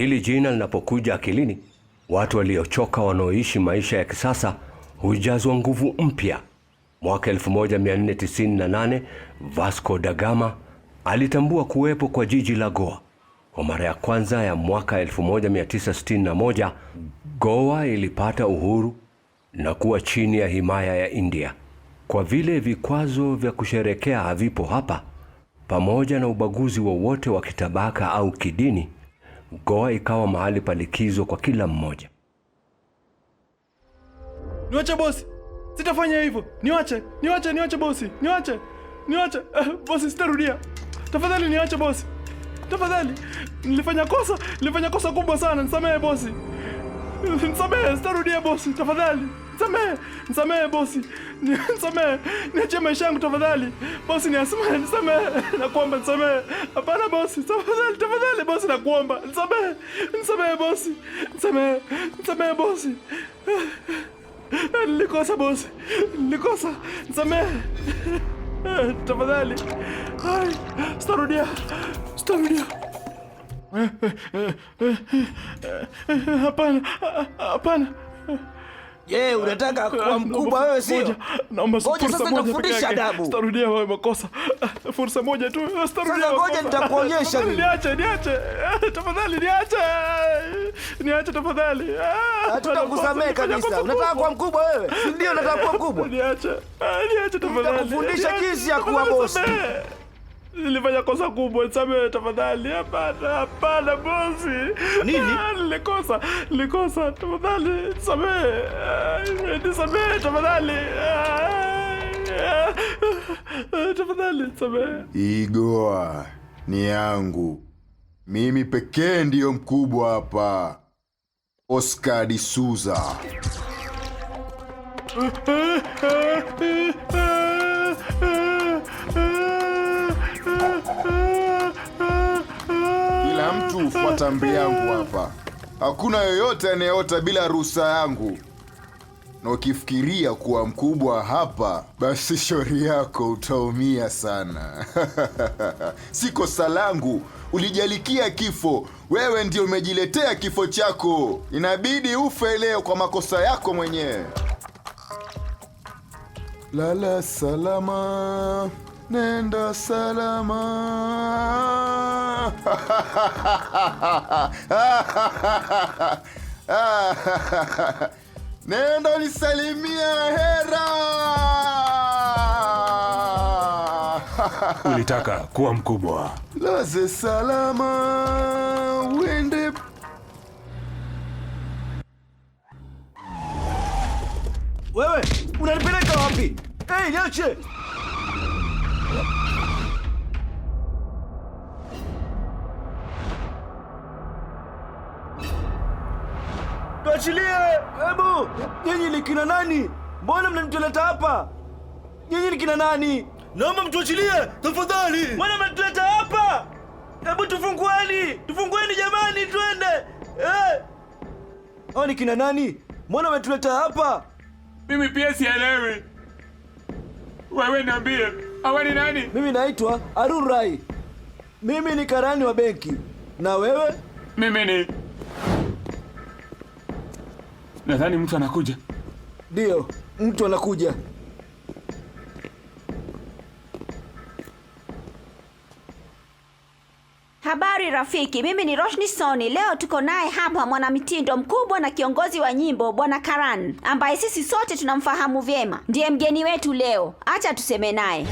Hili jina linapokuja akilini, watu waliochoka wanaoishi maisha ya kisasa hujazwa nguvu mpya. Mwaka 1498 Vasco da Gama alitambua kuwepo kwa jiji la Goa. Kwa mara ya kwanza ya mwaka 1961, Goa ilipata uhuru na kuwa chini ya himaya ya India. Kwa vile vikwazo vya kusherekea havipo hapa, pamoja na ubaguzi wowote wa kitabaka au kidini, Goa ikawa mahali pa likizo kwa kila mmoja. Niwache bosi, sitafanya hivyo. Niwache bosi, niwache. Bosi, sitarudia. Tafadhali niache bosi. Tafadhali. Nilifanya kosa kubwa sana. Nisamehe bosi. Nisamehe, sitarudia bosi. Tafadhali. Nisamehe bosi. Nisamehe. Niachie maisha yangu tafadhali. Bosi, nisamehe. Nakuomba nisamehe. Hapana bosi. Tafadhali bosi, nakuomba. Nisamehe bosi. Nisamehe bosi. Nilikosa bosi. Nisamehe. Tafadhali. Sitarudia. Hapana. Je, unataka kuwa mkubwa wewe sio? Naomba ngoja sasa nikufundisha adabu. Sitarudia wewe makosa. Fursa moja tu. Sitarudia. Sasa ngoja nitakuonyesha mimi. Niache. Tafadhali niache. Niache tafadhali. Hatutakusamehe kabisa. Unataka kuwa mkubwa wewe? Ndio unataka kuwa mkubwa. Niache tafadhali. Nitakufundisha jinsi ya kuwa bosi. Nilifanya kosa kubwa, nisamehe tafadhali. Hapana bosi. Nini? Nilikosa. Tafadhali, nisamehe tafadhali. Tafadhali, nisamehe. Goa ni yangu. Mimi pekee ndiyo mkubwa hapa. Oscar de Souza. Kila mtu hufuata amri yangu hapa. Hakuna yoyote anayeota bila ruhusa yangu. Na ukifikiria kuwa mkubwa hapa, basi shauri yako utaumia sana. Si kosa langu, ulijalikia kifo. Wewe ndio umejiletea kifo chako. Inabidi ufe leo kwa makosa yako mwenyewe. Lala salama, nenda salama. Nenda nisalimia Hera. Ulitaka kuwa mkubwa. Laze salama, uende. Wewe, unanipeleka wapi? Niache. Tuachilie! Hebu! Nyinyi ni kina nani? Mbona mnanituleta hapa? Nyinyi ni kina nani? Naomba mtuachilie, tafadhali! Mbona mnatuleta hapa? Hebu tufungueni jamani, twende! Hao ni kina nani? Mbona mnatuleta hapa? Mimi pia sielewi. Wewe niambie, hawa ni nani? Mimi naitwa Arun Rai. Mimi ni karani wa benki. Na wewe? Mimi ni... Nadhani mtu anakuja. Ndio, mtu anakuja. Habari rafiki, mimi ni Roshni Soni. Leo tuko naye hapa mwanamitindo mkubwa na kiongozi wa nyimbo Bwana Karan, ambaye sisi sote tunamfahamu vyema. Ndiye mgeni wetu leo. Acha tuseme naye.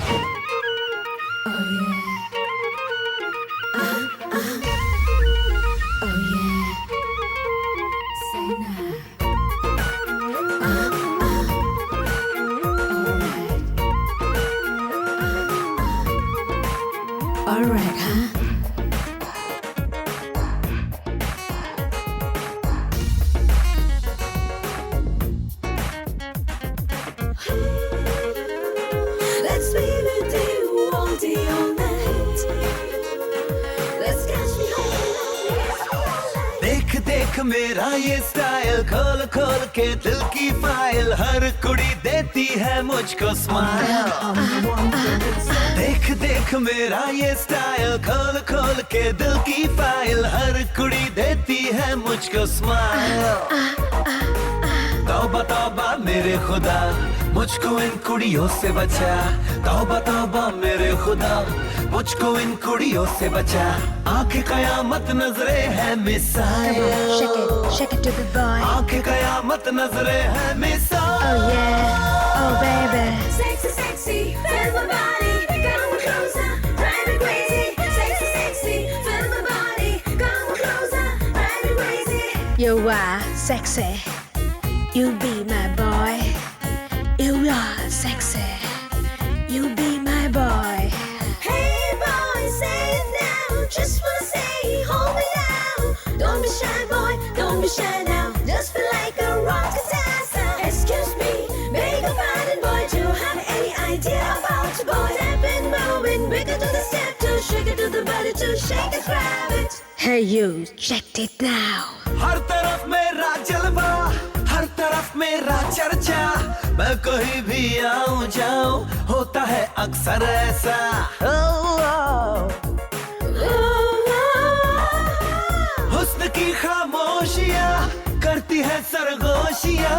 मेरा ये स्टाइल खोल खोल के दिल की फाइल हर कुड़ी देती है मुझको स्माइल देख देख मेरा ये स्टाइल खोल खोल के दिल की फाइल हर कुड़ी देती है मुझको स्माइल तौबा तौबा मेरे खुदा मुझको इन कुड़ियों से बचा तौबा तौबा मेरे खुदा मुझको इन कुड़ियों से बचा आंखें कयामत नजरे है missile Shake it to the boy. आंखें कयामत नजरे है missile Oh yeah, oh baby. Sexy, sexy, feel my body, come closer, drive me crazy. Sexy, sexy, feel my body, come closer, drive me crazy. You are sexy. You be my boy. You are sexy. You be my boy. Hey boy, say it now, just wanna say, hold me now. Don't be shy boy, don't be shy now, just feel like a rock-a-tassa. Excuse me, beg your pardon boy, do you have any idea about your boy? Step and moving, wiggle to the step, to shake it to the body, to shake it, grab it. Hey you, check it now. हर तरफ मेरा जलवा हर तरफ मेरा चर्चा मैं कहीं भी आऊं जाऊं होता है अक्सर ऐसा हुस्न की खामोशियां करती है सरगोशियां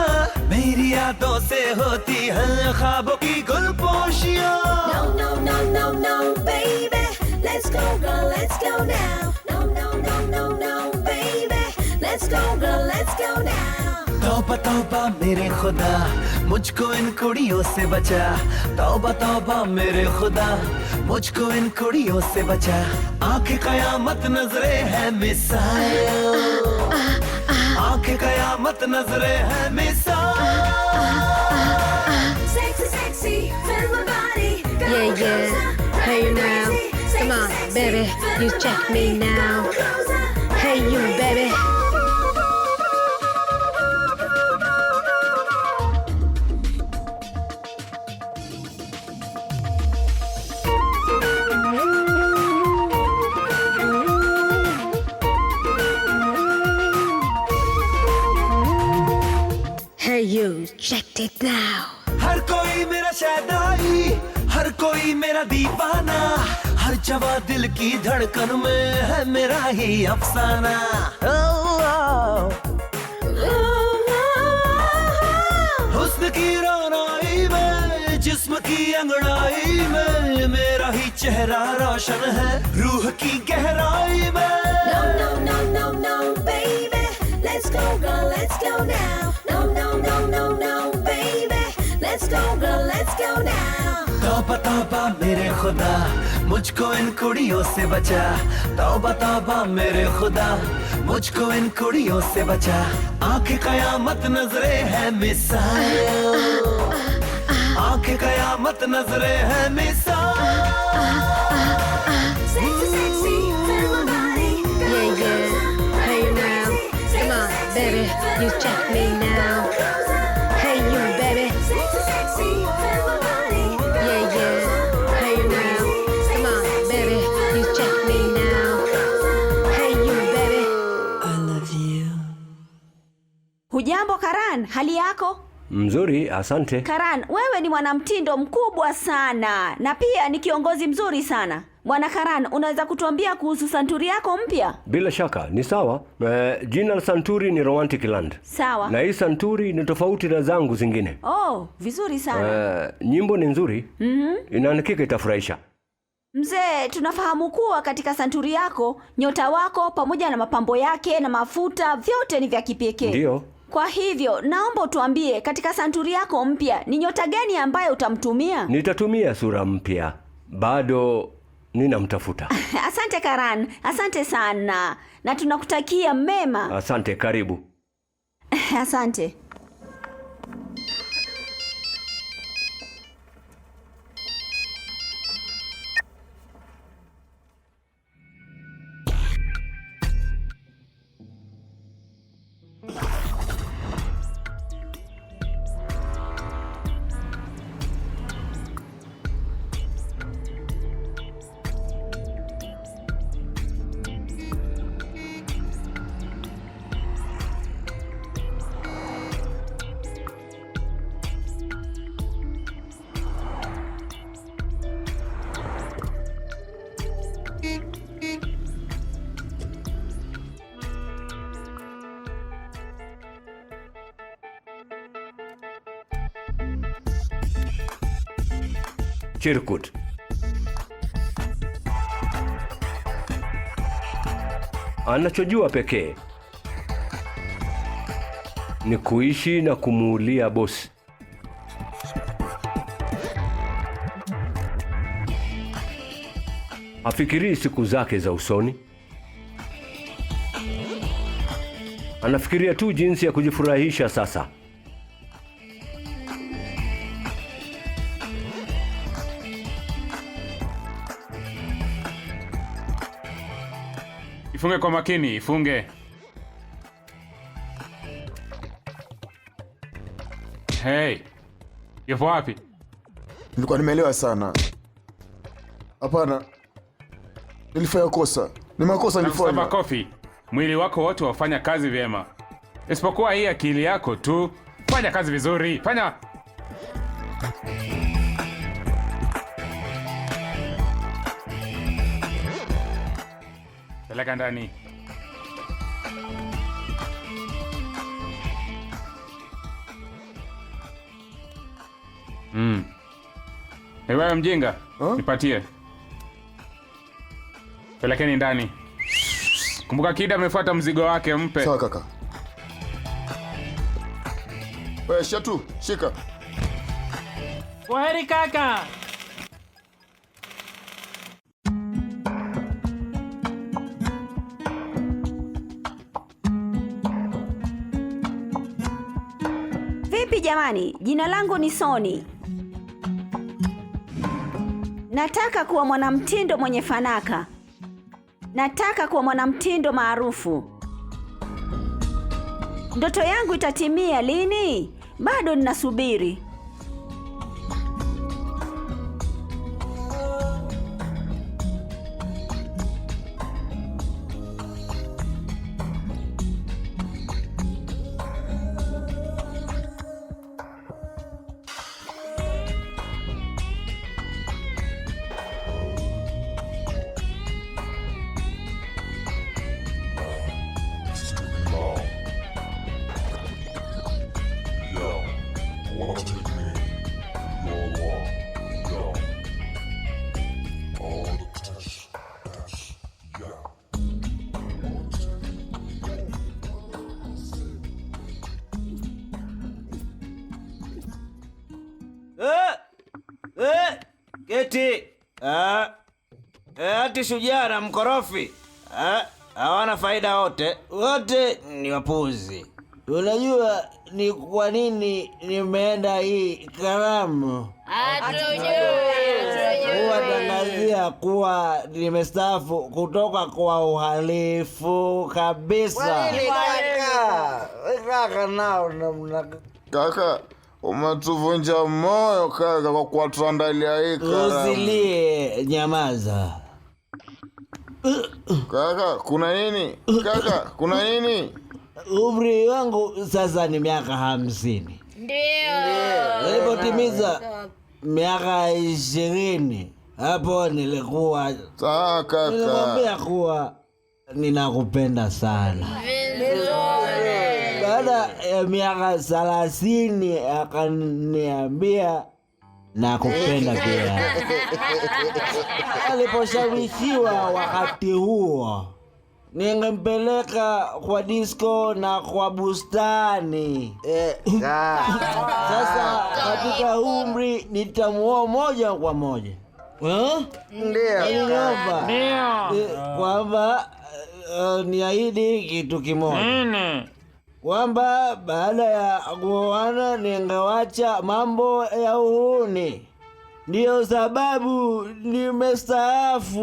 मेरी यादों से होती है ख्वाबों की गुलपोशियां No, no, no, no, no, baby, let's go girl, let's go now. No, no, no, no, no, baby, let's go girl, let's go now. तौबा तौबा मेरे खुदा मुझको इन कुड़ियों से बचा तौबा तौबा मेरे खुदा मुझको इन कुड़ियों से बचा आंखें कयामत नजरे है मिसाइल आंखें कयामत नजरे है missile Sexy, sexy, feel my body, come Yeah, yeah. closer, Hey you drive me now. crazy. Come on, Sexy, baby. feel You my check body, me now. come closer, Hey drive me you, crazy. baby. Hey you, check it now. हर कोई मेरा शहनाई हर कोई मेरा दीवाना हर जवा दिल की धड़कन में है मेरा ही अफसाना हुस्न की रोनाई में जिस्म की अंगड़ाई में मेरा ही चेहरा रोशन है रूह की गहराई में No, no, no, no, no, baby, let's go girl, let's go now. No, no, no, no, no, baby, let's go girl, let's go now. तौबा तौबा मेरे खुदा मुझको इन कुड़ियों से बचा तौबा तौबा मेरे खुदा मुझको इन कुड़ियों से बचा आंखें कयामत नजरे है मिसाइल आंखें कयामत नजरे है missile Sexy, sexy, feel my body, come Yeah, yeah. closer, Hey you drive me now. crazy. Come on, Sexy, baby. sexy, You feel check my me body, now. come closer, Hey drive you, me baby. crazy. Sexy, sexy, feel my body, come Yeah, yeah. closer, Hey you drive me now. crazy. Come on, Sexy, baby. sexy, You feel check my me body, now. come closer. Hey you, baby. I love you Hujambo Karan, hali yako? Mzuri, asante. Karan, wewe ni mwanamtindo mkubwa sana na pia ni kiongozi mzuri sana. Bwana Karan, unaweza kutuambia kuhusu santuri yako mpya? Bila shaka, ni sawa. Jina la santuri ni Romantic Land. Sawa. Na hii santuri ni tofauti na zangu zingine. Oh, vizuri sana. Nyimbo ni nzuri. Inanikika itafurahisha. Mzee, tunafahamu kuwa katika santuri yako, nyota wako pamoja na mapambo yake na mafuta vyote ni vya kipekee. Ndio. Kwa hivyo, naomba tuambie katika santuri yako mpya ni nyota gani ambayo utamtumia? Nitatumia sura mpya. Bado ninamtafuta. Asante Karan, asante sana. Na tunakutakia mema. Asante, karibu. Asante. Chirkut. Anachojua pekee ni kuishi na kumuulia bosi. Hafikirii siku zake za usoni. Anafikiria tu jinsi ya kujifurahisha sasa. Ifunge kwa makini, ifunge. Hey, yupo wapi? Nilikuwa nimeelewa sana. Hapana. Nilifanya kosa. Ni makosa nilifanya. Makofi. Mwili wako wote wafanya kazi vyema. Isipokuwa hii akili yako tu. Fanya kazi vizuri. Fanya. Peleka ndani. Wewe mjinga, nipatie. Pelekeni ndani. Kumbuka Kida amefuata mzigo wake, mpe. Sawa kaka. Wewe Shatu, shika. Kwaheri kaka. Vipi jamani? Jina langu ni Soni. Nataka kuwa mwanamtindo mwenye fanaka. Nataka kuwa mwanamtindo maarufu. Ndoto yangu itatimia lini? Bado ninasubiri. Keti. Ati shujaa na mkorofi. Hawana faida wote. Wote ni wapuzi. Unajua ni kwa nini nimeenda hii karamu? Huwa kuwa nimestaafu kutoka kwa uhalifu kabisa. Kaka nao Kaka, umetuvunja moyo kaka kwa kutuandalia hii karamu. Usilie, nyamaza. Kaka, kuna nini? Kaka, kuna nini? Umri wangu sasa ni miaka 50. Ndio. Nilipotimiza miaka 20, hapo nilikuwa sawa kaka. Nilimwambia kuwa ninakupenda sana. Baada ya miaka 30 akaniambia nakupenda pia. Aliposhawishiwa wakati huo, ningempeleka kwa disco na kwa bustani. Sasa katika umri nitamuoa moja kwa moja. Ndio. Kwamba niahidi kitu kimoja. Kwamba baada ya kuoana ningewacha mambo ya uhuni. Ndio sababu nimestaafu.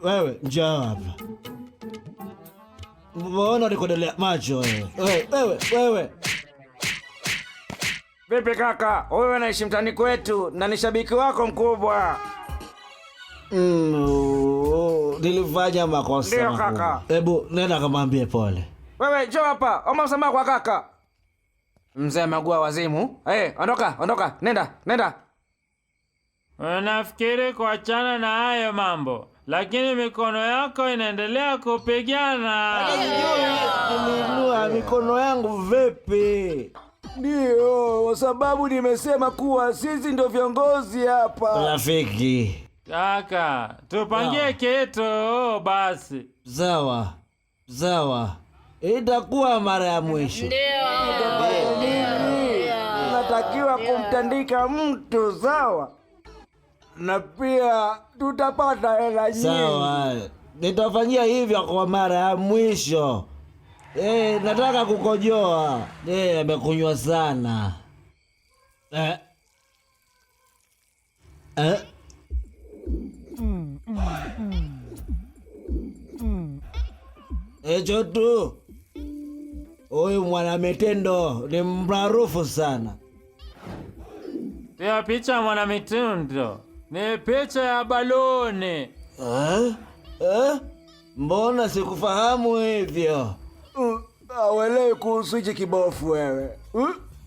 Wewe njoo hapa. Mbona nikodelea macho wewe? Wewe. Vipi kaka? Wewe naishi mtani kwetu na ni shabiki wako mkubwa. Nilifanya makosa. Ndio kaka. Hebu nenda kamwambie pole. Wewe njoo hapa. Omba msamaha kwa kaka. Mzee Magua wazimu. Ondoka. Nenda. Unafikiri kuachana na hayo mambo, lakini mikono yako inaendelea kupigana. Nilinua mikono yangu vipi? Ndio, kwa sababu nimesema kuwa sisi ndio viongozi hapa. Rafiki. Kaka, tupangie kitu basi. Sawa. Itakuwa mara ya mwisho. Tunatakiwa kumtandika mtu, sawa? Na pia tutapata hela nyingi. Sawa. Nitafanyia hivyo kwa mara ya mwisho. Nataka kukojoa. Amekunywa sana. Hicho tu. Huyu Mwanamitendo ni maarufu sana. Sio picha ya Mwanamitendo, ni picha ya baloni. Mbona sikufahamu hivyo? Hauelewi kuhusu hichi kibofu wewe.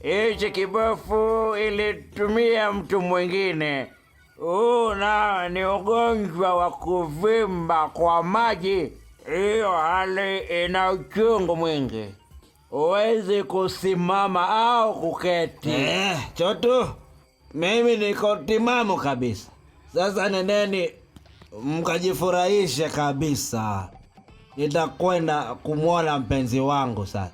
Hichi kibofu ilitumia mtu mwingine. Na ni ugonjwa wa kuvimba kwa maji. Hiyo hali ina uchungu mwingi. Huwezi kusimama au kuketi. Chotu, mimi niko timamu kabisa. Sasa nendeni mkajifurahishe kabisa. Nitakwenda kumwona mpenzi wangu sasa.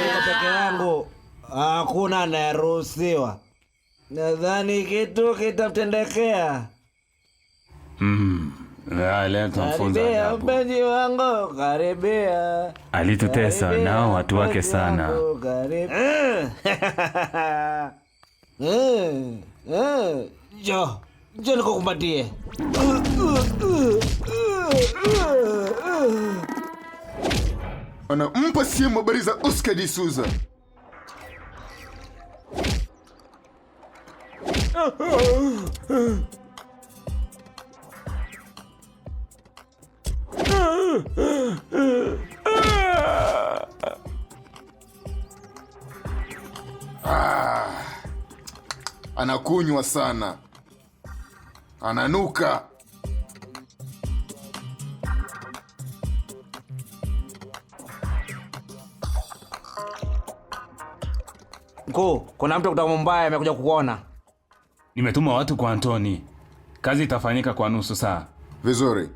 Niko peke yangu. Hakuna anayeruhusiwa. Nadhani kitu kitatendekea. Leo tumfunza Karibia adabu. mpenzi wangu, karibia. Alitutesa nao watu wake sana. Njoo nikukumbatie. Anampa simu habari za Oscar D'Souza. Anakunywa sana. Ananuka. Mkuu, kuna mtu kutoka Mumbai amekuja kukuona. Nimetuma watu kwa Antoni. Kazi itafanyika kwa nusu saa. Vizuri.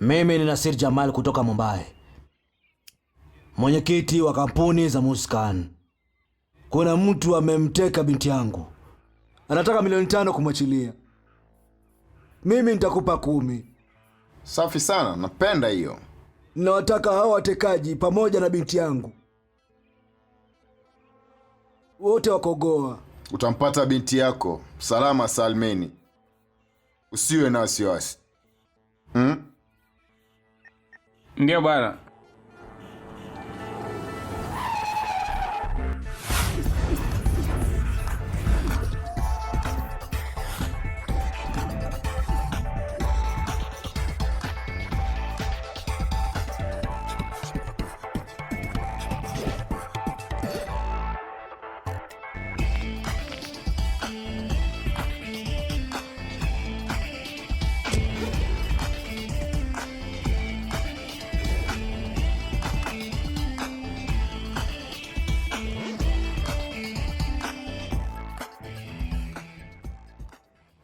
Mimi ni Nasir Jamal kutoka Mumbai, mwenyekiti wa kampuni za Muskan. Kuna mtu amemteka binti yangu, anataka milioni 5 kumwachilia. Mimi nitakupa 10. Safi sana, napenda hiyo. Nawataka hao watekaji pamoja na binti yangu wote wakogoa. Utampata binti yako salama salmeni. Usiwe na wasiwasi. Ndio bwana.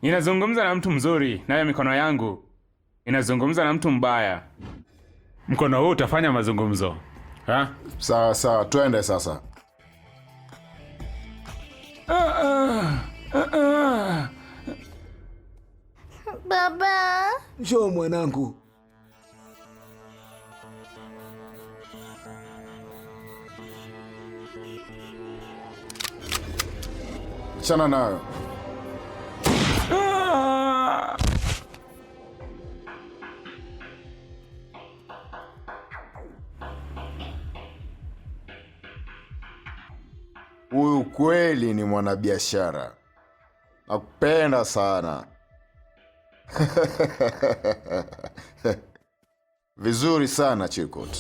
Ninazungumza na mtu mzuri, nayo mikono yangu inazungumza na mtu mbaya. Mkono huu utafanya mazungumzo. Sawa, twende sasa. Baba. Njoo mwanangu. Chana nayo. Huyu kweli ni mwanabiashara. Nakupenda sana. Vizuri sana Chirkut.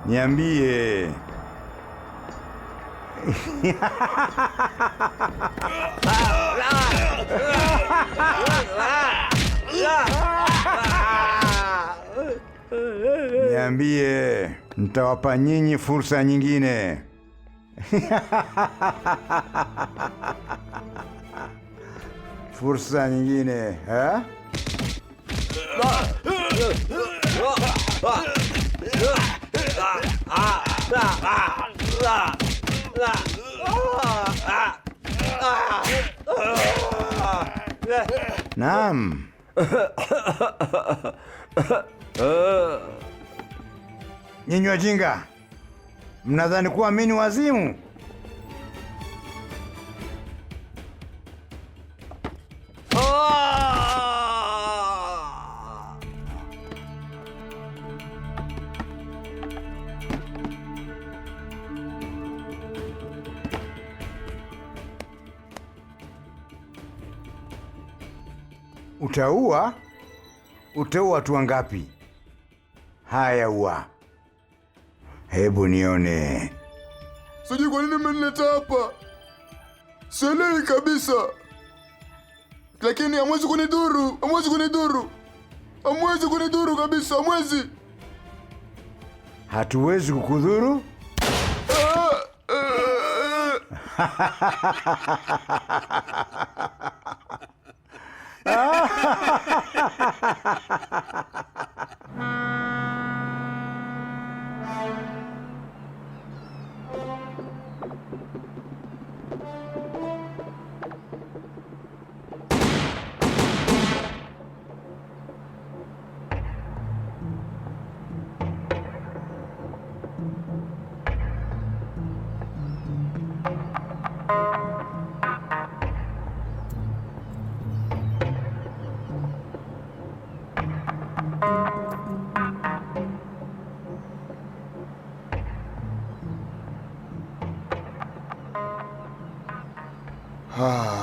Niambie. Niambie, nitawapa nyinyi fursa nyingine. Fursa nyingine, ha? Naam. Nyinyi wajinga, mnadhani kuwa mimi ni wazimu? Utaua? Utaua watu wangapi? Haya, ua. Hebu nione. Sijui kwa nini mmenileta hapa. Sielewi kabisa. Lakini hamwezi kunidhuru, hamwezi kunidhuru. Hamwezi kunidhuru kabisa, hamwezi. Hatuwezi kukudhuru?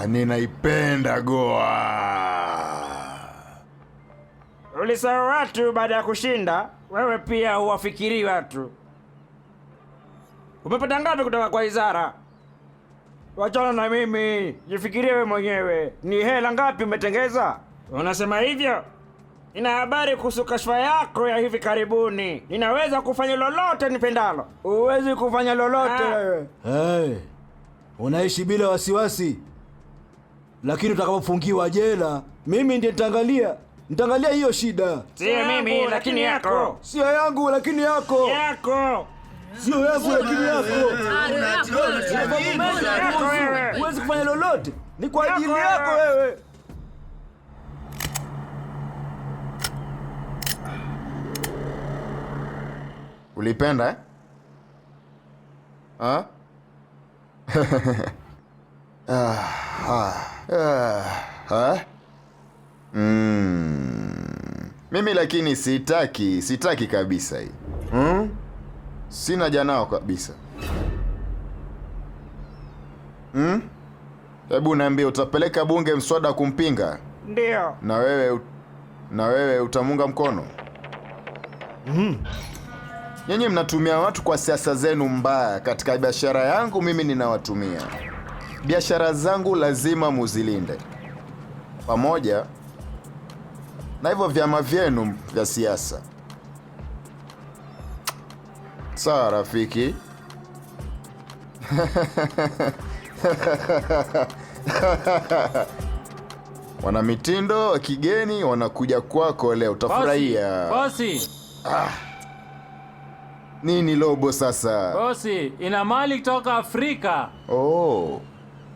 Ninaipenda Goa. Ulisahau watu baada ya kushinda, wewe pia huwafikiri watu. Umepata ngapi kutoka kwa Izara? Wachana na mimi, jifikirie wewe mwenyewe. Ni hela ngapi umetengeza? Unasema hivyo? Nina habari kuhusu kashfa yako ya hivi karibuni. Ninaweza kufanya lolote nipendalo. Huwezi kufanya lolote wewe. Hey, unaishi bila wasiwasi. Lakini utakapofungiwa jela, mimi ndiye nitaangalia hiyo shida. Sio mimi, lakini yako. Sio yangu, lakini yako. Yako. Sio yangu, lakini yako. Huwezi kufanya lolote. Ni kwa ajili yako wewe. Ulipenda eh? Ha? Mimi lakini sitaki kabisa hii. Sina janao kabisa. Hebu niambie, utapeleka bunge mswada kumpinga? Ndio. Na wewe utamunga mkono? Nyinyi mnatumia watu kwa siasa zenu mbaya. Katika biashara yangu mimi ninawatumia. Biashara zangu lazima muzilinde, pamoja na hivyo vyama vyenu vya siasa. Sawa rafiki. Wana mitindo wa kigeni wanakuja kwako leo, utafurahia. Bosi. Nini Lobo sasa? Bosi, ina mali kutoka Afrika. Oh,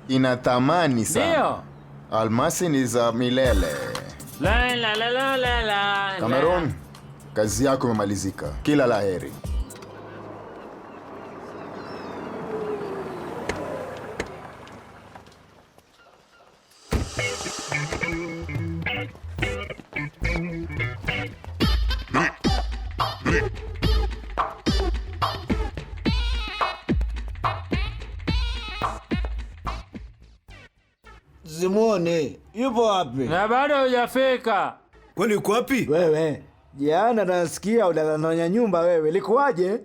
ina thamani sana. Ndio. Almasi ni za milele. La la la la la la. Cameron, kazi yako imemalizika. Kila laheri. simuoni. Yupo wapi? Na bado hujafika. Kwani uko wapi? Wewe, jana nasikia unadanganya nyumba wewe. Likuwaje?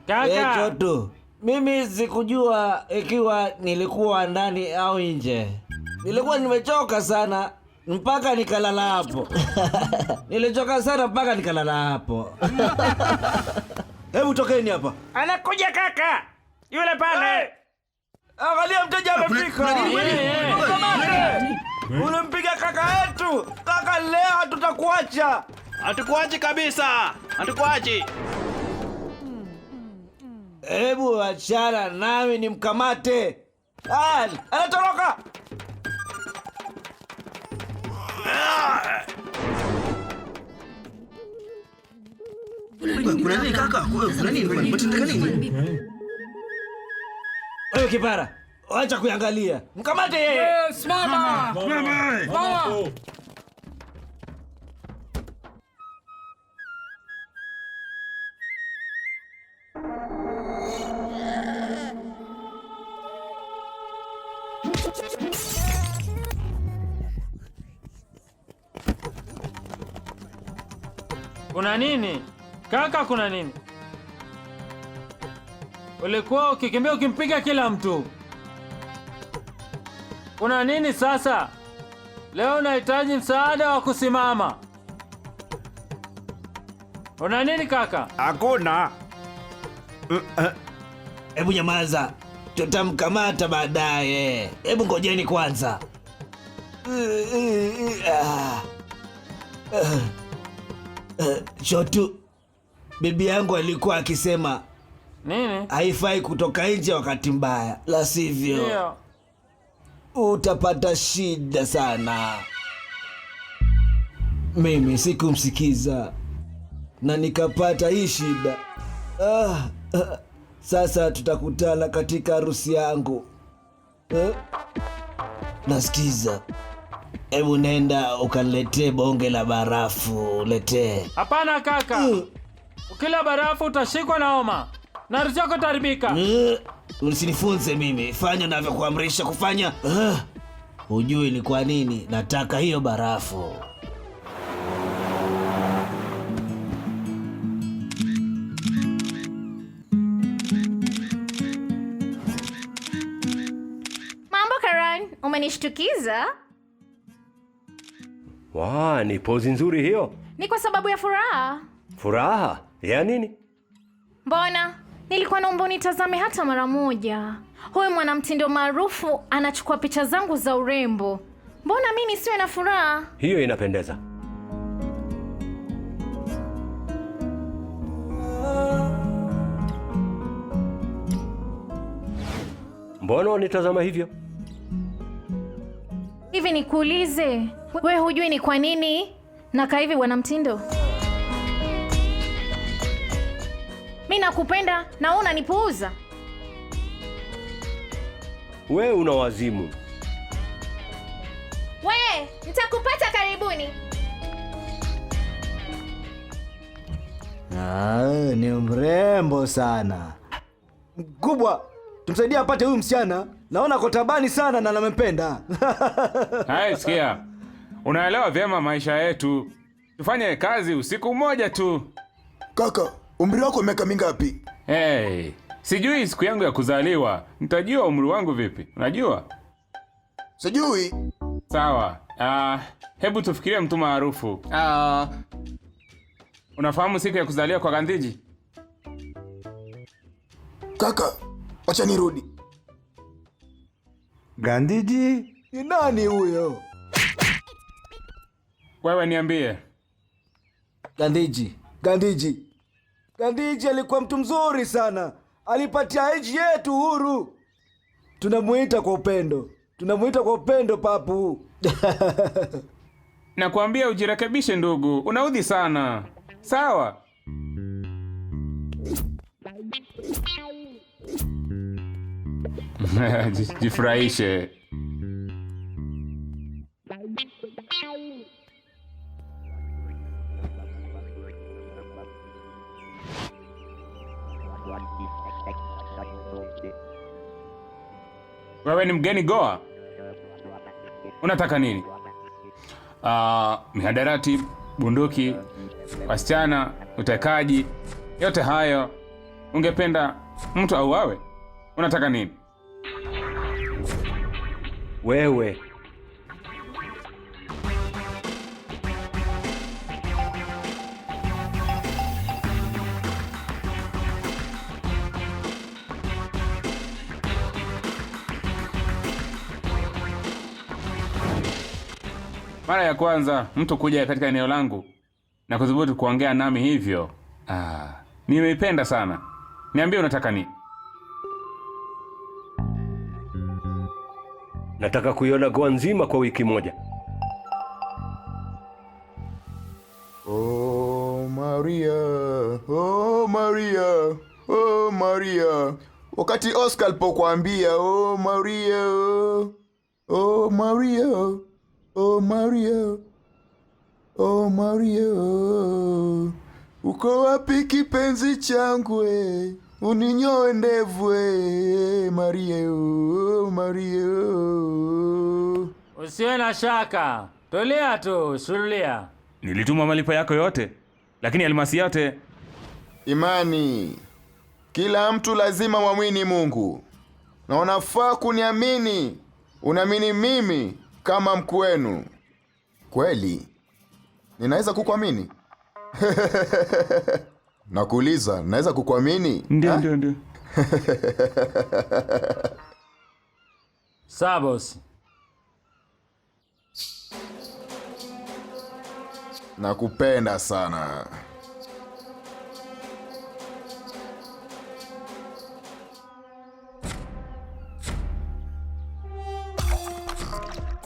Kaka. Chotu. Mimi sikujua ikiwa nilikuwa ndani au nje. Nilikuwa nimechoka sana mpaka nikalala hapo. Nilichoka sana mpaka nikalala hapo. Hebu tokeni hapa. Anakuja kaka. Yule pale. Angalia mteja amefika. Unampiga kaka yetu. Kaka leo hatutakuacha. Hatukuachi kabisa. Hatukuachi. Hebu achana nami nimkamate. Anatoroka. Kuna nini kaka? Kuna nini? Unataka nini? Wewe kipara, acha kuangalia. Mkamate yeye. Simama. Simama. Kuna nini? Kaka, kuna nini? Ulikuwa ukikimbia ukimpiga kila mtu. Kuna nini sasa? Leo nahitaji msaada wa kusimama. Kuna nini kaka? Hakuna. Hebu nyamaza. Tutamkamata baadaye. Hebu ngojeni kwanza. Chotu, bibi yangu alikuwa akisema nini? Haifai kutoka nje wakati mbaya, la sivyo Ndio utapata shida sana. Mimi sikumsikiza na nikapata hii shida. Sasa tutakutana katika harusi yangu. Nasikiza. Hebu nenda ukaniletee bonge la barafu, letee. Hapana kaka. Ukila barafu utashikwa na homa na harusi yako itaribika. Usinifunze mimi, fanya navyokuamrisha kufanya. Hujui ni kwa nini nataka hiyo barafu. Mambo Karan, umenishtukiza. Ni pozi nzuri hiyo. Ni kwa sababu ya furaha. Furaha? Ya nini? Mbona? Nilikuwa naomba unitazame hata mara moja. Huyu mwanamtindo maarufu anachukua picha zangu za urembo. Mbona mimi siwe na furaha? Hiyo inapendeza. Mbona unitazama hivyo? Hivi nikuulize, wewe hujui ni kwa nini nakaa hivi bwana mtindo? Mimi nakupenda na wewe unanipuuza. Wewe una wazimu. We, nitakupata karibuni. Ni mrembo sana. Mkubwa, tumsaidie apate huyu msichana. Naona ako tabani sana na namempenda. Hai, sikia. Unaelewa vyema maisha yetu. Tufanye kazi usiku mmoja tu. Kaka, umri wako miaka mingapi? Hey, sijui siku yangu ya kuzaliwa. Nitajua umri wangu vipi? Unajua? Sijui. Sawa. Hebu tufikirie mtu maarufu. Unafahamu siku ya kuzaliwa kwa Gandhiji? Kaka, acha nirudi. Gandhiji? Ni nani huyo? Wewe niambie. Gandhiji alikuwa mtu mzuri sana. Alipatia nchi yetu uhuru. Tunamuita kwa upendo papu. Nakuambia ujirekebishe ndugu. Unaudhi sana. Sawa. Jifurahishe. Wewe ni mgeni Goa? Unataka nini? Mihadarati, bunduki, wasichana, utekaji, yote hayo. Ungependa mtu auawe? Unataka nini? Wewe mara ya kwanza mtu kuja katika eneo langu na kudhubutu kuongea nami hivyo, nimeipenda sana. Niambie unataka nini? nataka kuiona Goa nzima kwa wiki moja. Oh Maria, oh Maria, oh Maria. Wakati Oscar alipokuambia oh Maria, oh Maria, oh Maria, oh Maria, uko wapi kipenzi changu uninyoe ndevu Maria, oh Maria. Usiwe na shaka, tulia tu, shurulia. Nilituma malipo yako yote, lakini almasi yote. Imani, kila mtu lazima mwamini Mungu, na unafaa kuniamini. Unaamini mimi kama mkuu wenu. Kweli ninaweza kukuamini? Nakuuliza, naweza kukuamini? Ndio. Sawa bosi. Nakupenda sana.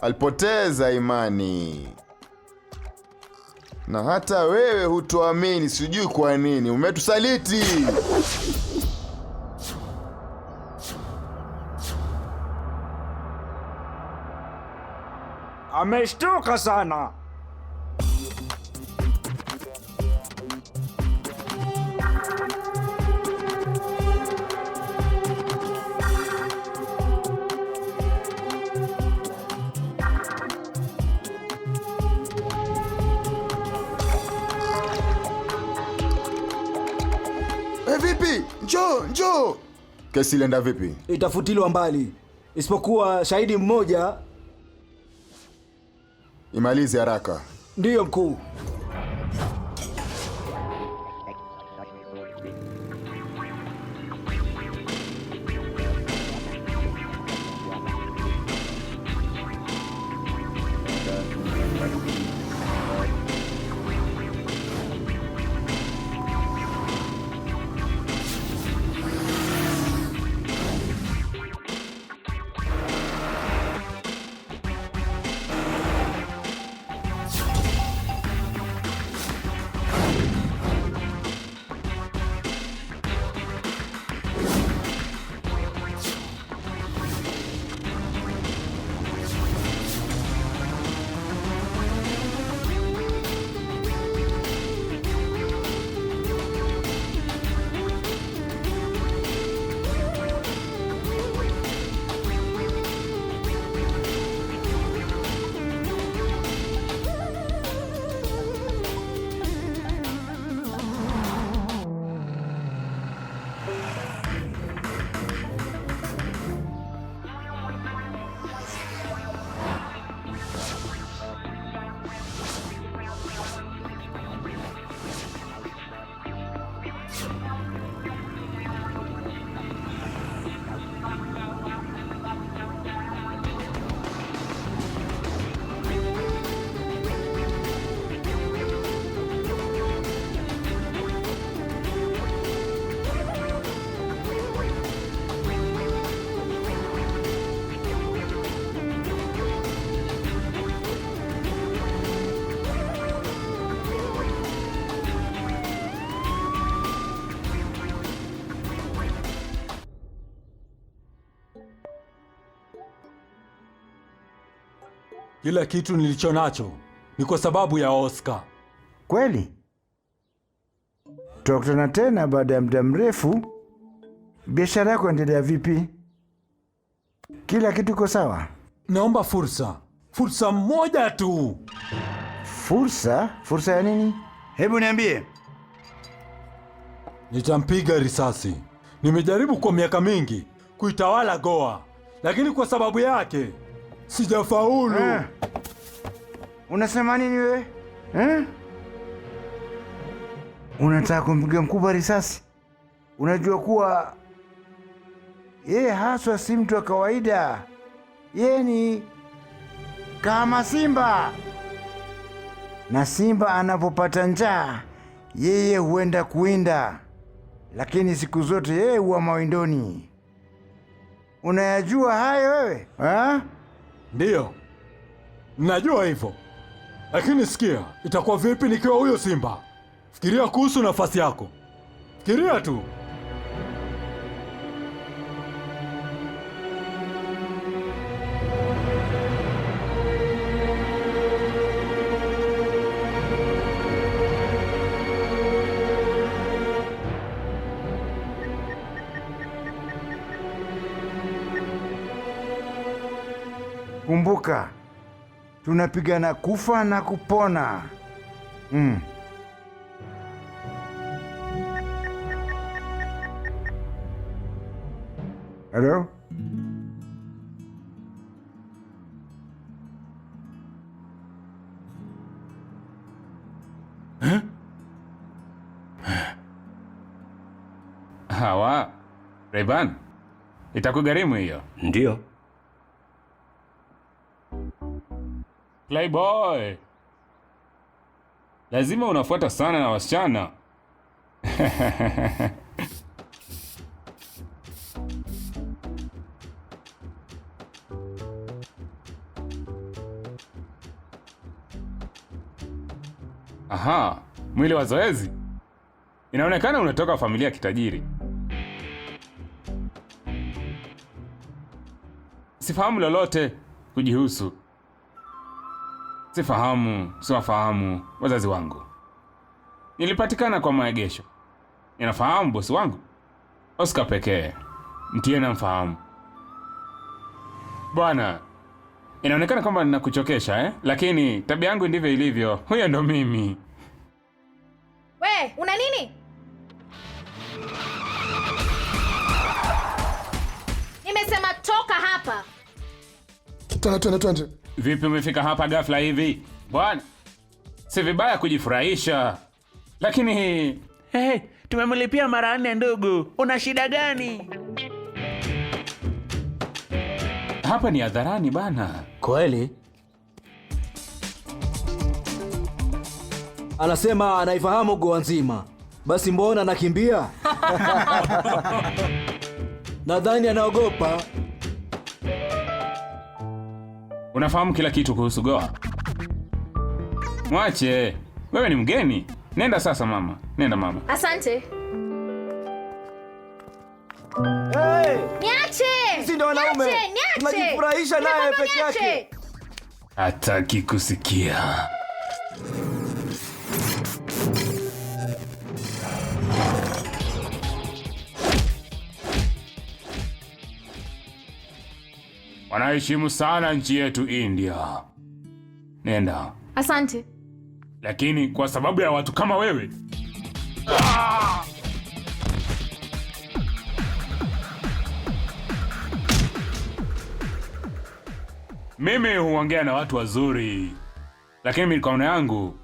Alipoteza imani. Na hata wewe hutuamini, sijui kwa nini. Umetusaliti. Ameshtuka sana. Vipi? Njoo. Kesi ilienda vipi? Itafutiliwa mbali, isipokuwa shahidi mmoja. Imalize haraka. Ndiyo mkuu. Kila kitu nilicho nacho ni kwa sababu ya Oscar. Kweli? Tukutana tena baada ya muda mrefu. Biashara yako endelea vipi? Kila kitu iko sawa? Naomba fursa. fursa moja tu. Fursa? Fursa ya nini? Hebu niambie. Nitampiga risasi. Nimejaribu kwa miaka mingi kuitawala Goa, lakini kwa sababu yake sijafaulu. Unasema nini wewe? Unataka kumpiga mkubwa risasi? Unajua kuwa yeye haswa si mtu wa kawaida. Yeye ni kama simba, na simba anapopata njaa yeye huenda kuwinda, lakini siku zote yeye huwa mawindoni. Unayajua hayo wewe? Ndiyo, najua hivyo, lakini sikia, itakuwa vipi nikiwa huyo simba? Fikiria kuhusu nafasi yako, fikiria tu. Kumbuka, tunapigana kufa na kupona. Hello? Hawa, Rayban, itakugharimu hiyo. Ndiyo. Playboy, lazima unafuata sana na wasichana. Aha, mwili wa zoezi. Inaonekana unatoka familia kitajiri. Sifahamu lolote kujihusu. Siwafahamu wazazi wangu. Nilipatikana kwa maegesho. Ninafahamu bosi wangu Oscar pekee ndiye namfahamu. Bwana, inaonekana kwamba ninakuchokesha lakini tabia yangu ndivyo ilivyo. Huyo ndo mimi. We, una nini? Nimesema toka hapa. Twende. Vipi umefika hapa ghafla hivi? Bwana, si vibaya kujifurahisha. Lakini hey, tumemlipia mara 4 ndugu. Una shida gani? Hapa ni hadharani bana. Kweli? Anasema anaifahamu Goa nzima. Basi mbona anakimbia? Nadhani anaogopa. Unafahamu kila kitu kuhusu Goa. Mwache, wewe ni mgeni. Nenda sasa mama. Nenda mama. Asante. Hey! Niache! Sisi ndo wanaume. Tunajifurahisha naye peke yake. Hataki kusikia. Wanaheshimu sana nchi yetu India. Nenda. Asante. Lakini kwa sababu ya watu kama wewe. Mimi huongea na watu wazuri. Lakini mikono yangu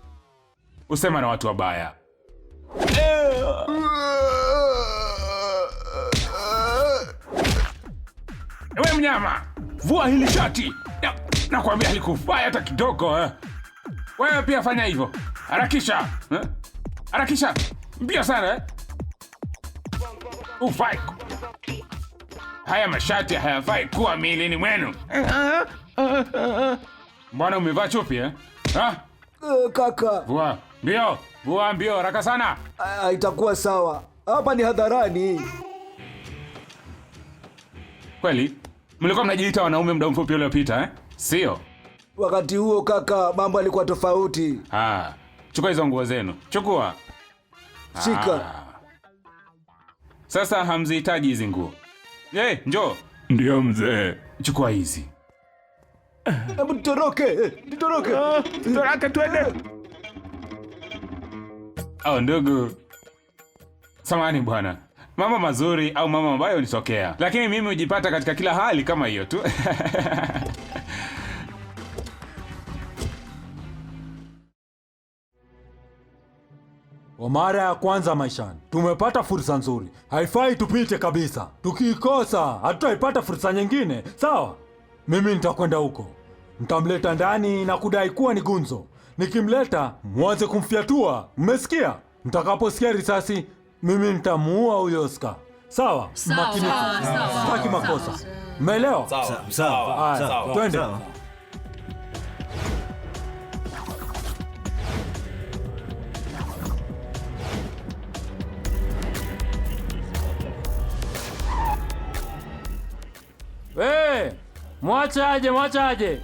husema na watu wabaya. Ewe mnyama, vua hili shati. Nakwambia halikufai hata kidogo. Wewe pia fanya hivyo. Harakisha. Harakisha. Mbio sana. Ufai. Haya mashati hayafai kuwa miilini mwenu. Mbona umevaa chupi Kaka. Vua. Mbio. Vua mbio. Haraka sana. Itakuwa sawa. Hapa ni hadharani. Kweli? Mlikuwa mnajiita wanaume muda mfupi uliopita Sio? Wakati huo kaka, mambo yalikuwa tofauti. Chukua hizo nguo zenu. Chukua. Shika. Sasa hamzihitaji hizi nguo. Njoo. Ndio mzee. Chukua hizi. Hebu tutoroke, tutoroke. Tutoroke twende. Oh, ndugu. Samahani bwana. Mambo mazuri au mambo mabaya unitokea. Lakini mimi hujipata katika kila hali kama hiyo tu. Kwa mara ya kwanza maishani tumepata fursa nzuri, haifai tupite kabisa. Tukikosa hatutaipata fursa nyingine. Sawa, mimi nitakwenda huko, nitamleta ndani na kudai kuwa ni gunzo. Nikimleta mwanze kumfyatua, mmesikia? Nitakaposikia risasi mimi nitamuua huyo Oscar. Sawa, makiniki, sitaki makosa. Mmeelewa? Sawa, twende. Mwache aje.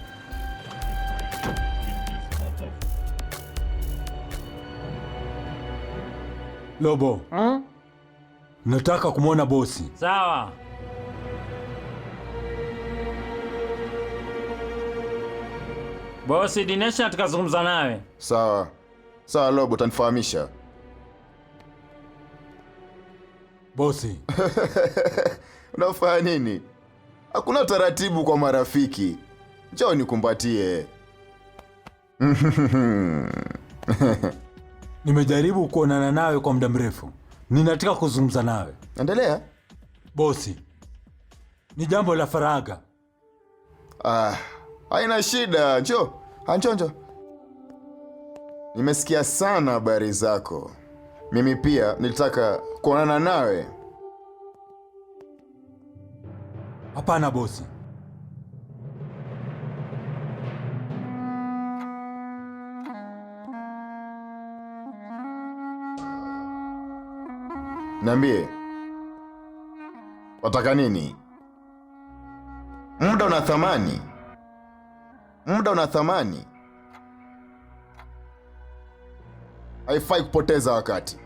Lobo, nataka kumwona bosi. Sawa. Bosi Dinesha tukazungumza nawe. Sawa. Sawa Lobo, utanifahamisha. Bosi. Unafanya nini? Hakuna utaratibu kwa marafiki. Njoo nikumbatie. Nimejaribu kuonana nawe kwa muda mrefu. Ninataka kuzungumza nawe. Endelea. Bosi, ni jambo la faragha. Haina shida. Njoo. Nimesikia sana habari zako. Mimi pia nilitaka kuonana nawe. Hapana bosi. Niambie. Wataka nini? Muda una thamani. Haifai kupoteza wakati.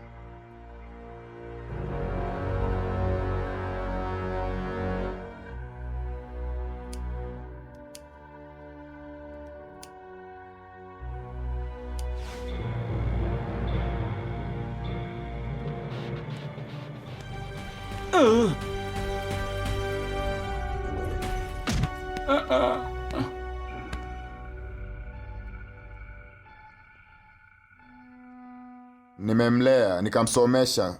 Nimemlea, nikamsomesha.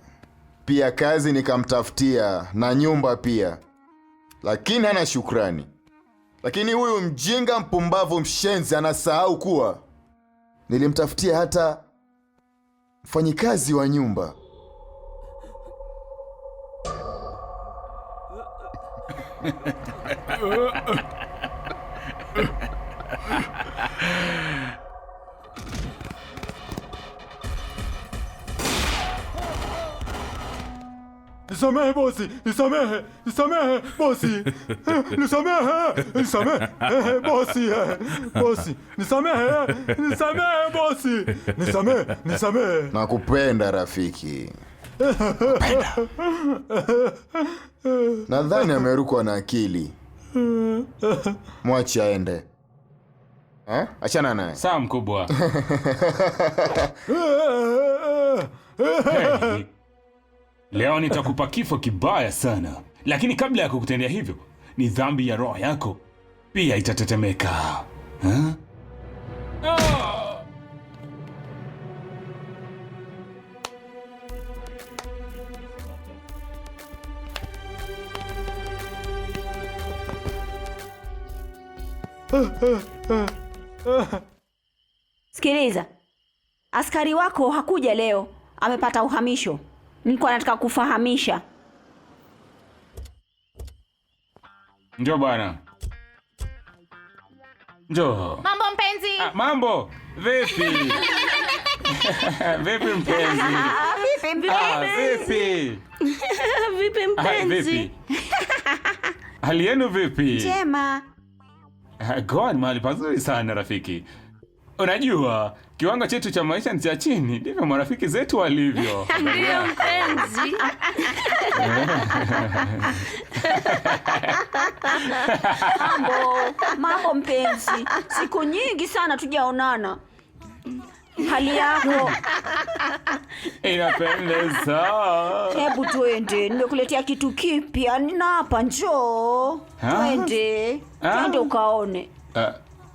Pia kazi nikamtafutia na nyumba pia. Lakini hana shukrani. Lakini huyu mjinga mpumbavu mshenzi anasahau kuwa nilimtafutia hata mfanyikazi wa nyumba. Nisamehe bosi, nisamehe bosi. Nisamehe bosi, bosi. Nisamehe bosi. Nisamehe. Nakupenda rafiki. Nadhani amerukwa na akili. Mwache aende. Achana naye. Sawa mkubwa. Hey. Leo nitakupa kifo kibaya sana. Lakini kabla ya kukutendea hivyo, ni dhambi ya roho yako pia itatetemeka. Sikiliza. Askari wako hakuja leo. Amepata uhamisho. Nilikuwa nataka kufahamisha. Njoo bwana. Njoo. Mambo mpenzi. Mambo. Vipi? Vipi mpenzi? Vipi? Vipi mpenzi? Vipi? Hali yenu vipi? Jema. Goa ni mahali pazuri sana rafiki. Unajua, kiwango chetu cha maisha ni cha chini, ndivyo marafiki zetu walivyo. Ndio mpenzi. Mambo mpenzi, siku nyingi sana tujaonana. Hali yako? Inapendeza. Hebu twende, nimekuletea kitu kipya. Nina hapa, njoo. Twende ukaone.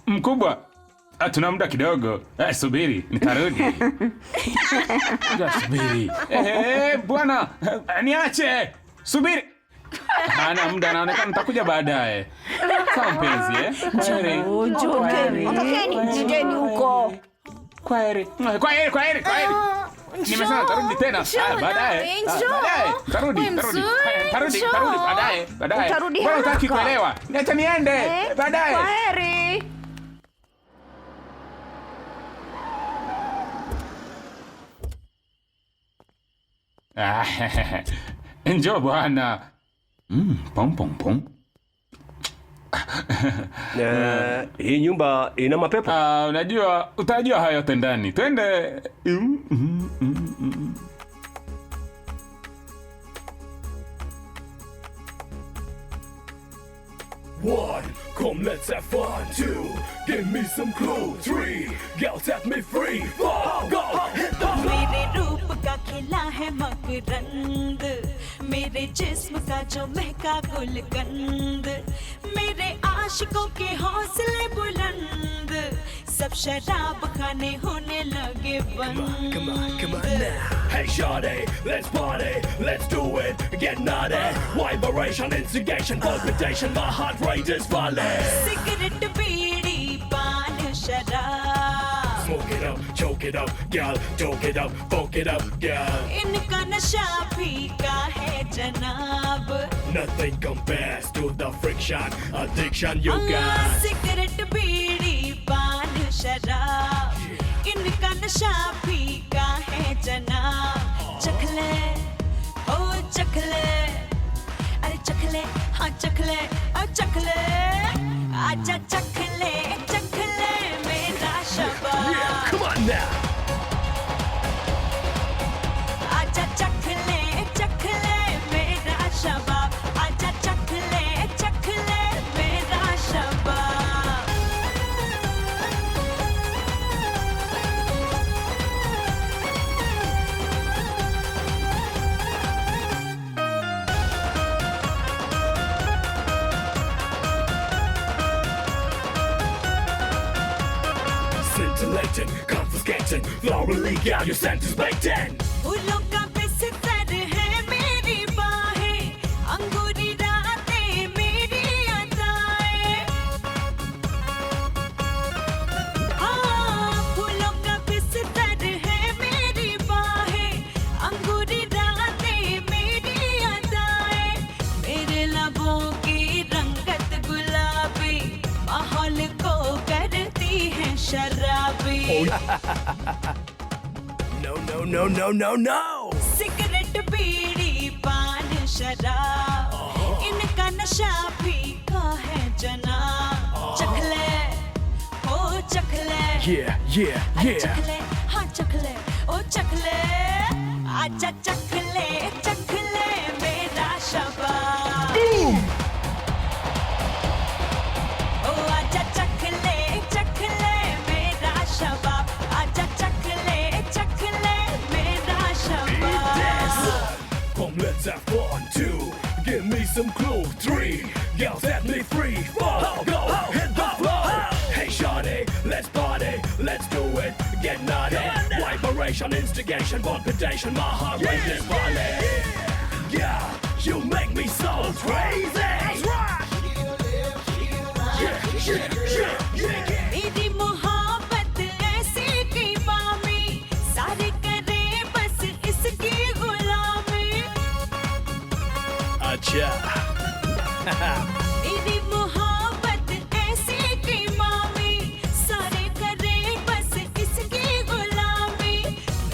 Mkubwa, tuna muda kidogo. Subiri, nitarudi. Subiri. Bwana, niache. Subiri. Hana muda, naonekana nitakuja baadaye. Sawa mpenzi, Njoni huko. Kwaheri. Nimesema nitarudi tena. Baadaye. Tarudi baadaye. Utarudi Mbona haraka? hutaki kuelewa? Niacha niende. Baadaye. Kwaheri. Njoo bwana. Pom pom pom. Hii nyumba ina mapepo. Unajua, utajua hayo yote ndani. Twende. One, come let's have fun. Two, give me some clue. Three, girl set me free. Four, go, hit the floor. मेरे रूप का खिला है मकरंद, मेरे जिस्म का जो महका गुलकंद, मेरे आशिकों के हौसले बुलंद, सब शराब खाने होने लगे बंद. Come on now. Hey shawty, let's party, let's do it, get naughty. Vibration, instigation, palpitation, my heart rate is falling. Cigarette बीड़ी पान शराब, Smoke it up, choke it up, girl, choke it up, fuck it up, girl. इनका नशा फीका है जनाब. Nothing compares to the friction, addiction you got. Cigarette बीड़ी पान शराब, इनका नशा फीका है जनाब. चखले, ओ चखले, अरे चखले, हाँ चखले, ओ चखले, आजा चखले, चखले मेरा शबाब. Yeah, come on now. आजा चखले, चखले मेरा शबाब. आजा चखले, चखले मेरा शबाब. Scintillating, confiscating, florally, girl, your sentence baked. फूलों का बिस्तर है मेरी बाहें, अंगूरी रातें मेरी अदाएं. हाँ, फूलों का बिस्तर है मेरी बाहें, अंगूरी रातें मेरी अदाएं. मेरे लबों की रंगत गुलाबी, माहौल को करती है शराबी. No. सिगरेट बीड़ी पान शराब, इनका नशा फीका है जनाब. चखले, ओ चखले, अरे चखले, हाँ चखले, ओ चखले, आजा चखले, चखले मेरा शबाब. ओ आजा चखले, चखले मेरा शबाब. आजा चखले, चखले मेरा शबाब. Come let's have fun. Two, give me some clue. Three, girl set me free. Four, go, hit the floor. Hey shawty, let's party, let's do it, get naughty. Vibration, instigation, palpitation, my heart rate is falling. Yeah, you make me so crazy. मेरी मोहब्बत ऐसी की बामी, सारे करे बस इसकी गुलामी. Acha. मेरी मोहब्बत ऐसी की मामी, सारे करे बस इसकी गुलामी.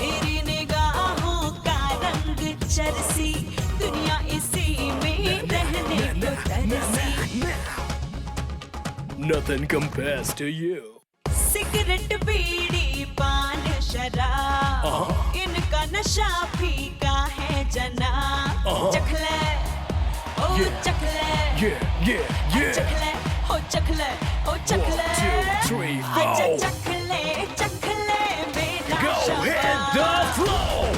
मेरी निगाहों का रंग चरसी, दुनिया इसी में रहने को तरसी. Nothing compares to you. Cigarette भी नशा फीका है जना चखले ओ चखले चखले हो चखले ओ चखले 1, 2, 3, 4 आजा चखले चखले मेरा Go hit the floor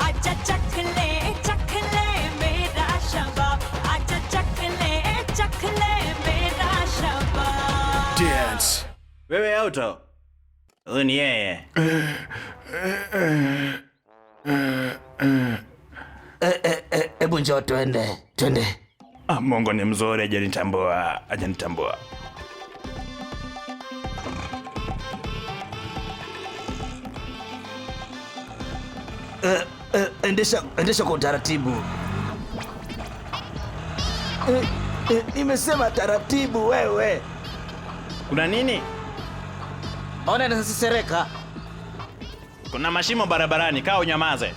आजा चखले चखले मेरा शबाब आजा चखले चखले मेरा शबाब Dance Wewe auto. Huyu ni yeye. Hebu njoo twende. Mungu ni mzuri, hajanitambua. Endesha kwa utaratibu. Nimesema taratibu wewe. Kuna nini? Ona inasesereka. Kuna mashimo barabarani, kaa unyamaze.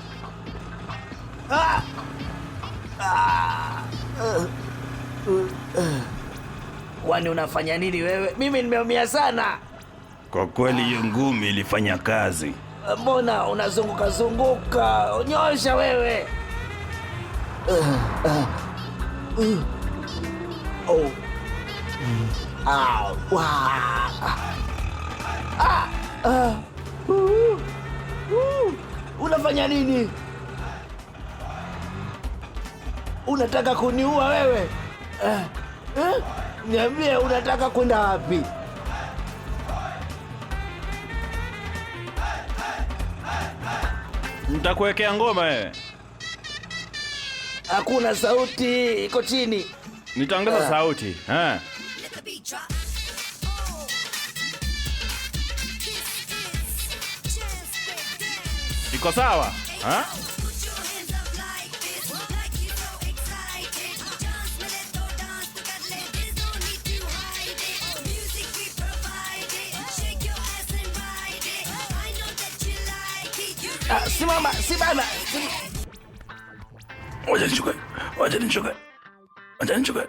Kwani unafanya nini wewe? Mimi nimeumia sana. Kwa kweli hiyo ngumi ilifanya kazi. Mbona unazunguka? Nyosha wewe. Oh. Unafanya nini? Unataka kuniua wewe? Niambie unataka kwenda wapi? Nitakuwekea ngoma wewe. Hakuna sauti, iko chini. Nitaongeza sauti. Iko sawa? Simama. Wacha nichukue.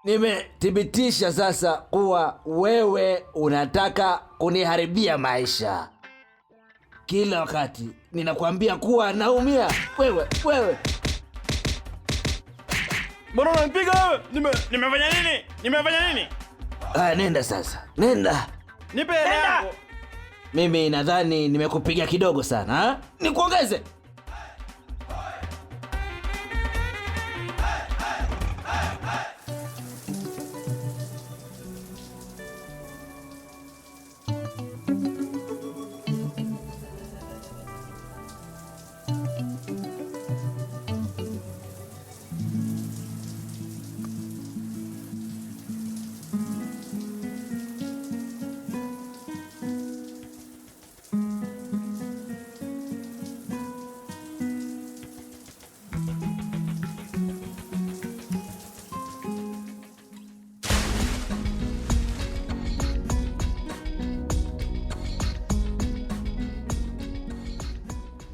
Nimethibitisha sasa kuwa wewe unataka kuniharibia maisha. Kila wakati ninakwambia kuwa naumia. Wewe. Mbona unanipiga wewe? Nimefanya nini? Nenda sasa. Nenda. Nipe hela yangu. Mimi nadhani nimekupiga kidogo sana, Nikuongeze?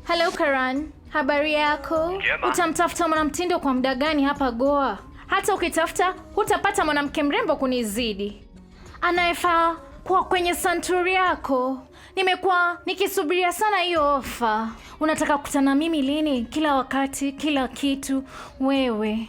Hello Karan, habari yako? Utamtafuta mwanamtindo kwa muda gani hapa Goa? Hata ukitafuta hutapata mwanamke mrembo kunizidi anayefaa kuwa kwenye santuri yako. Nimekuwa nikisubiria sana hiyo ofa. Unataka kukutana mimi lini? Kila wakati, kila kitu. Wewe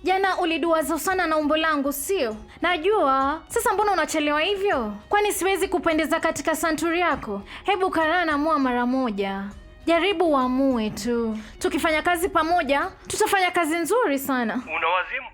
jana uliduaza sana na umbo langu, sio? Najua. Sasa mbona unachelewa hivyo? Kwani siwezi kupendeza katika santuri yako? Hebu Karan, amua mara moja. Jaribu uamue tu. Tukifanya kazi pamoja, tutafanya kazi nzuri sana. Una wazimu?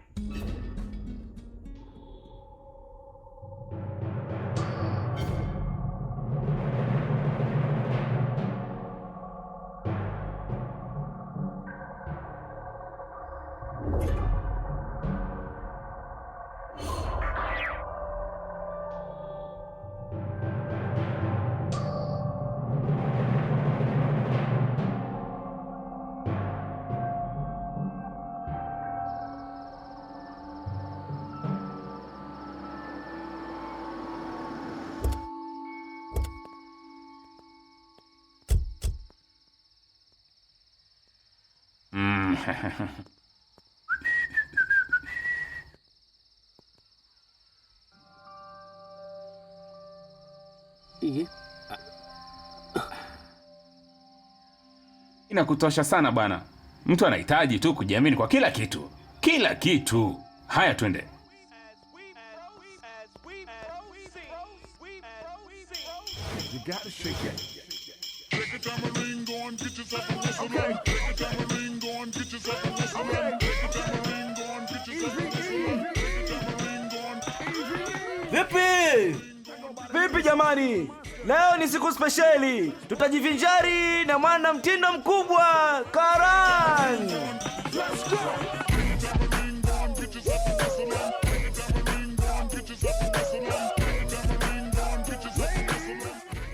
Inakutosha sana bwana. Mtu anahitaji tu kujiamini kwa kila kitu. Kila kitu. Haya, twende. You gotta shake it. Take a tambourine, go and get yourself a whistle. Okay. Take a tambourine, go and get yourself a whistle. Okay. Take a tambourine, go and get yourself a whistle. Take a tambourine, go and... Vipi? Vipi jamani? Leo ni siku speciali. Tutajivinjari na mwana mtindo mkubwa, Karan. Let's go.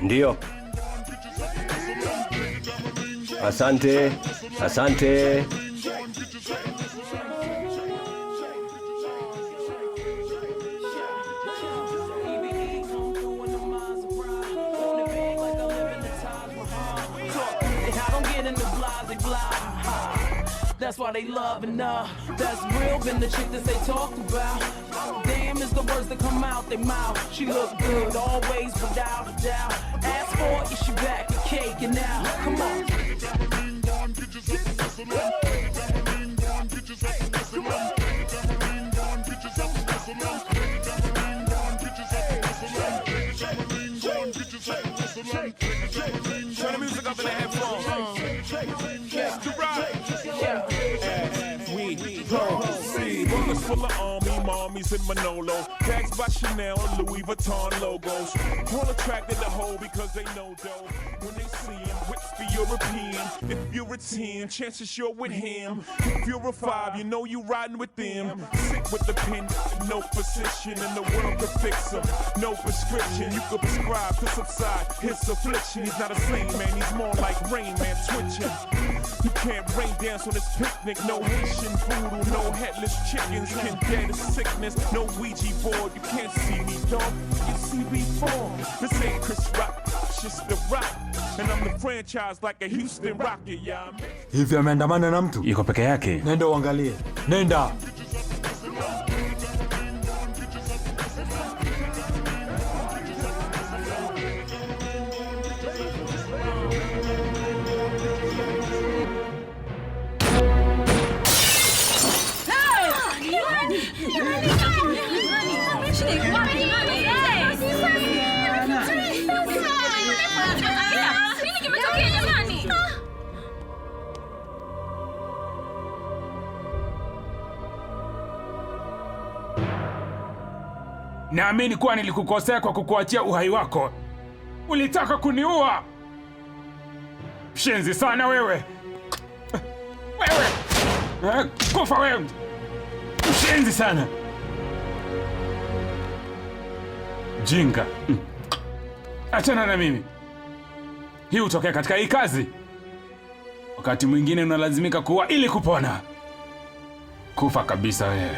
Ndiyo. Asante. Asante. That's why they loving her. That's real, been the chick that they talk about. Damn is the words that come out their mouth. She look good, always without a doubt. Ask for it, she back the cake and now. Come on. Turn the music up in the headphones. Bullets full of army, mommies and Manolo. Bags by Chanel, Louis Vuitton logos. All attracted to hoe because they know dough. When they see him, whips the European. If you're a 10, chances you're with him. If you're a 5, you know you riding with them. Sick with the pen, no physician in the world to fix him. No prescription, you could prescribe to subside his affliction. He's not a saint, man, he's more like Rain Man twitching. You can't rain dance on this picnic. No Haitian voodoo, no headless chickens can dead of sickness. No Ouija board, you can't see me, dog. You see before. This ain't Chris Rock, it's just the rock. And I'm the franchise like a Houston Rocket, yeah. Hivi ameandamana na mtu? Yuko peke yake. Nenda uangalie. Nenda. Naamini kuwa nilikukosea kwa kukuachia uhai wako. Ulitaka kuniua. Shenzi sana wewe. Wewe. Kufa wewe. Shenzi sana. Jinga. Achana na mimi. Hii hutokea katika hii kazi. Wakati mwingine unalazimika kuwa ili kupona. Kufa kabisa wewe.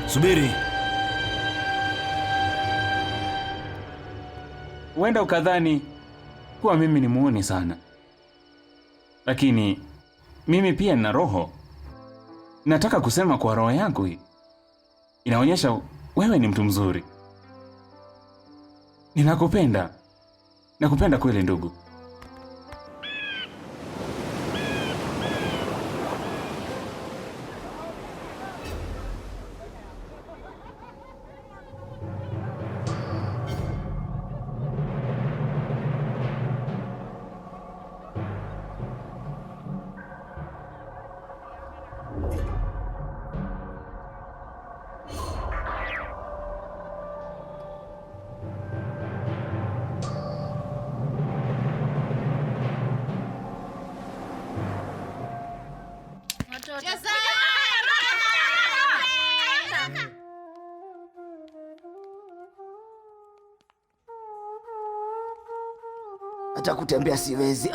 Subiri. Huenda ukadhani kuwa mimi ni muone sana. Lakini mimi pia nina roho. Nataka kusema kwa roho yangu hii inaonyesha wewe ni mtu mzuri. Ninakupenda. Nakupenda kweli ndugu. Hata kutembea siwezi.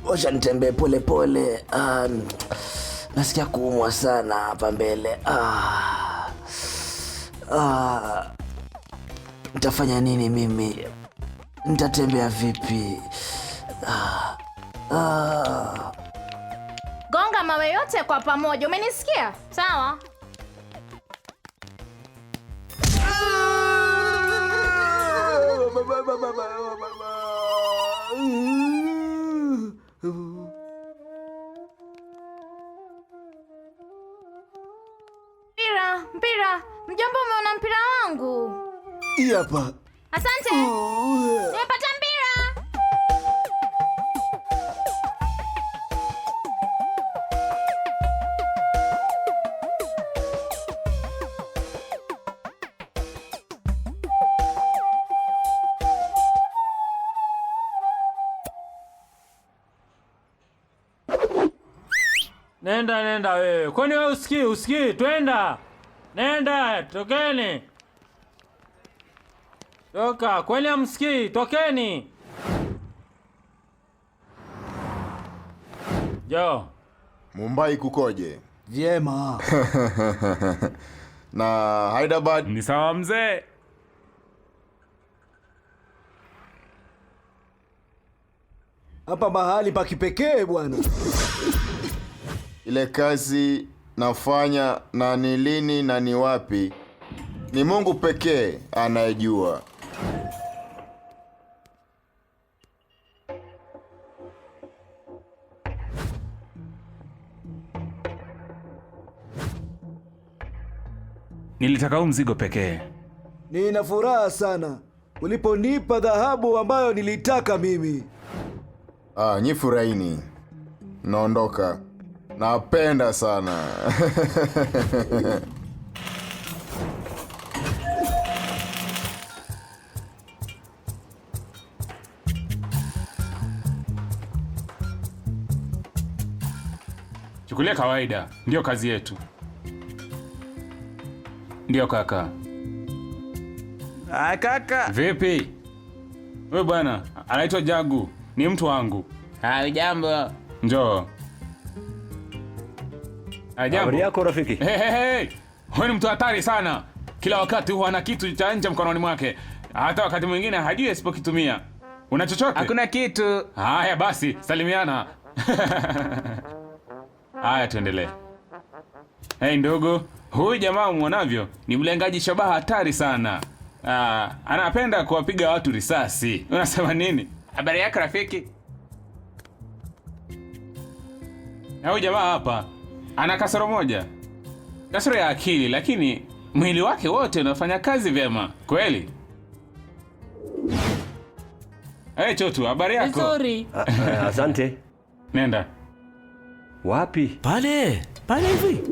wacha nitembee pole pole. Nasikia kuumwa sana hapa mbele. Nitafanya nini mimi? Nitatembea vipi? Gonga mawe yote kwa pamoja, umenisikia? Sawa. Mpira, mjomba, umeona mpira wangu? Hii hapa. Asante. Nimepata mpira. Nenda wewe. Kwani wewe usikii? Twenda. Nenda, tokeni. Toka, kwani hamsikii? Tokeni. Jo. Mumbai kukoje? Vyema. Na Hyderabad ni sawa mzee. Hapa mahali pa kipekee bwana. Ile kazi nafanya na ni lini na ni wapi, ni Mungu pekee anayejua. Nilitaka huu mzigo pekee. Nina furaha sana uliponipa dhahabu ambayo nilitaka mimi. Nyi furahini. Naondoka. Napenda sana. Chukulia kawaida, ndio kazi yetu. Ndio kaka. Kaka. Vipi? Wewe bwana, anaitwa Jagu, ni mtu wangu. Jambo. Njoo. Habari yako rafiki? Hey. Wewe ni mtu hatari sana. Kila wakati huwa ana kitu cha nje mkononi mwake. Hata wakati mwingine hajui asipokitumia. Una chochote? Hakuna kitu. Haya basi, salimiana. Haya tuendelee. Hey ndogo, huyu jamaa mwanavyo ni mlengaji shabaha hatari sana. Anapenda kuwapiga watu risasi. Unasema nini? Habari yako rafiki? Huyu jamaa hapa ana kasoro moja. Kasoro ya akili, lakini mwili wake wote unafanya kazi vyema. Kweli? Hey Chotu, habari yako? Nzuri. Asante. Nenda. Wapi? Pale hivi.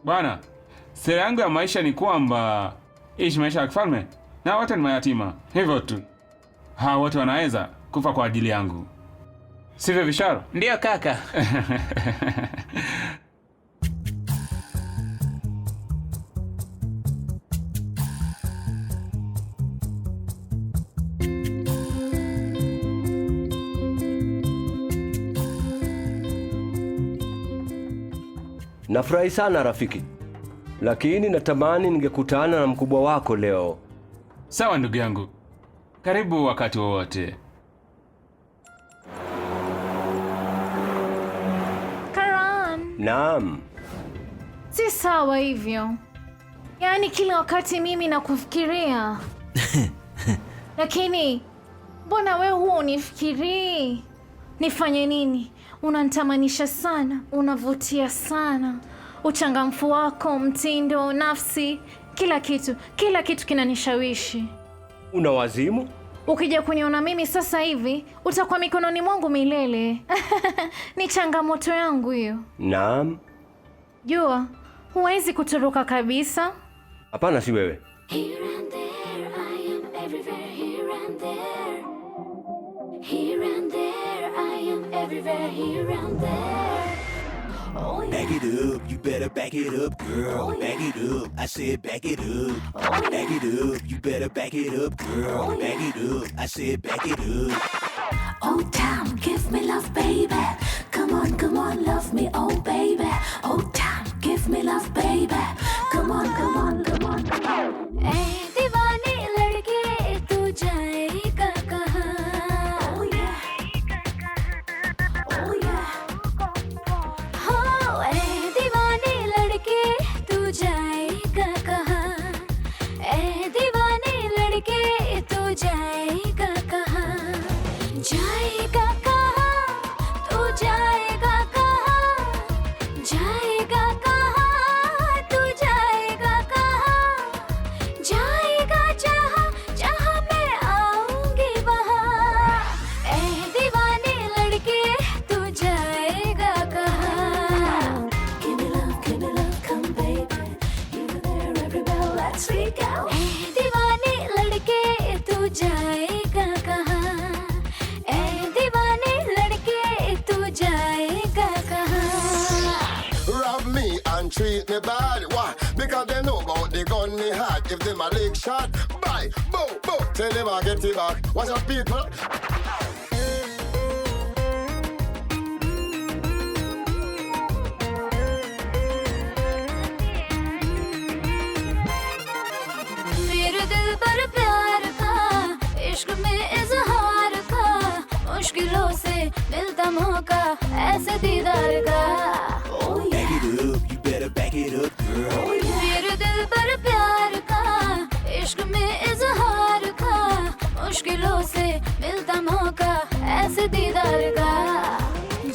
Bwana, sera yangu ya maisha ni kwamba ishi maisha ya kifalme na wote ni mayatima. Hivyo tu. Hawa wote wanaweza kufa kwa ajili yangu. Sivyo Visharo? Ndio kaka. Nafurahi sana rafiki, lakini natamani ningekutana na mkubwa wako leo. Sawa ndugu yangu, karibu wakati wowote. Karan, Naam. si sawa hivyo. Yaani kila wakati mimi nakufikiria. Lakini mbona wewe huo unifikirii? Nifanye nini? Unanitamanisha sana, unavutia sana. Uchangamfu wako, mtindo, nafsi, kila kitu kinanishawishi. Una wazimu? Ukija kuniona mimi sasa hivi, utakuwa mikononi mwangu milele. Ni changamoto yangu hiyo. Naam. Jua, huwezi kutoroka kabisa. Hapana, si wewe. Here and there, I am everywhere. Here and there. Here and there, I am everywhere. Here and there. Oh, yeah. Back it up, you better back it up, girl. Back it up, I said back it up. Back it up, you better back it up, girl. Back it up, I said back it up. Oh, time, give me love, baby. Come on, love me, oh, baby. Oh, time, give me love, baby. Come on, come on, come on, come on. ऐ दीवानी लड़के तू जाएगा कहाँ? Oh, yeah. Oh, yeah. हो, ऐ दीवानी लड़के तू जाएगा कहाँ? ऐ दीवानी लड़के तू जाएगा कहाँ? जाएगा कहाँ? तू जाएगा कहाँ? जाएगा कहाँ? तू जाएगा कहाँ? जाएगा जहाँ जहाँ मैं आऊँगी वहाँ। ऐ दीवाने लड़के तू जाएगा कहाँ? Give me love, come baby. Here, there, everywhere, let's freak out. ऐ दीवाने लड़के तू जाएगा कहाँ? ऐ दीवाने लड़के तू जाएगा कहाँ? Rob me and treat me bad. Why? Because they know about the gun me had. If them a lick shot, bye, boom, boom. Tell them I get it back. What's up, people? मेरे दिल पर प्यार का, इश्क में इजहार का, मुश्किलों से मिलता मौका ऐसे दीदार का। Back it up, you better back it up, girl. मेरे दिल पर प्यार का, इश्क में इजहार का, मुश्किलों से मिलता मौका ऐसे दीदार का।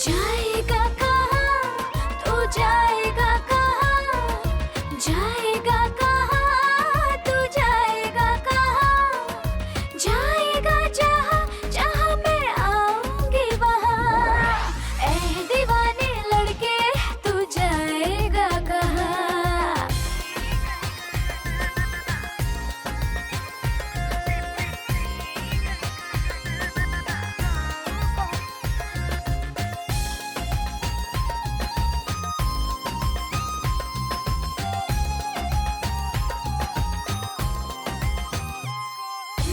जाएगा कहाँ? तू जाएगा कहाँ? जाएगा कहाँ? तू जाएगा कहाँ? जाएगा जहाँ जहाँ मैं आऊँगी वहाँ। ऐ दीवाने लड़के तू जाएगा कहाँ?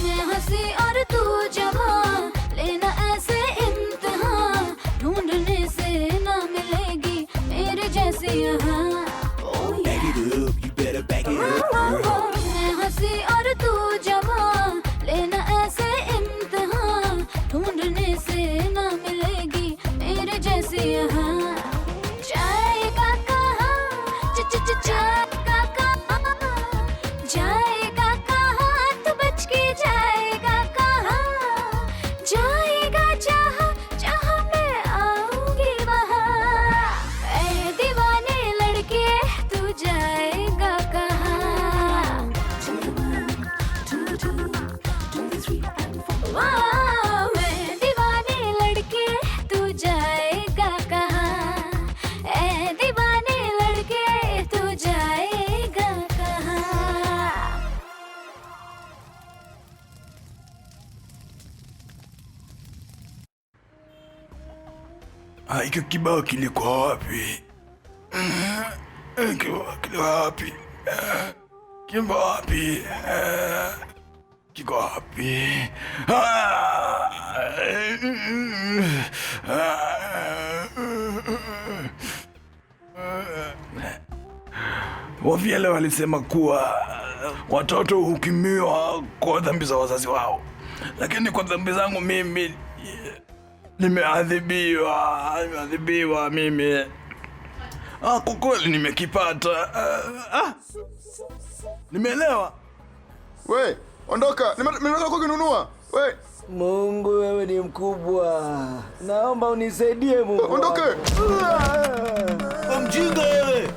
मैं हंसी और तू जवां, लेना ऐसे इम्तिहान, ढूंढने से ना मिलेगी मेरे जैसी यहाँ। Back it up, you better back it up, girl. मैं हंसी और तू जवां, लेना ऐसे इम्तिहान, ढूंढने से ना मिलेगी मेरे जैसी यहाँ। जाएगा कहाँ? जाएगा कहाँ? जाएगा कहाँ? तू बच के जाएगा कहाँ? जाएगा जहाँ जहाँ मैं आऊँगी वहाँ। ऐ दीवाने लड़के तू जाएगा कहाँ? वाह, ऐ दीवाने लड़के तू जाएगा कहाँ? ऐ दीवाने लड़के तू जाएगा कहाँ? Hiki kibao kilikuwa wapi? Kiko wapi? Kiko wapi? Kiko wapi? Wavyele walisema kuwa watoto hukumiwa kwa dhambi za wazazi wao, lakini kwa dhambi zangu mimi nimeadhibiwa mimi. Kwa kweli nimekipata. Nimeelewa. We, ondoka. Nimetoka kukinunua. We. Mungu, wewe ni mkubwa. Naomba unisaidie Mungu. Ondoke. Mjinga wewe.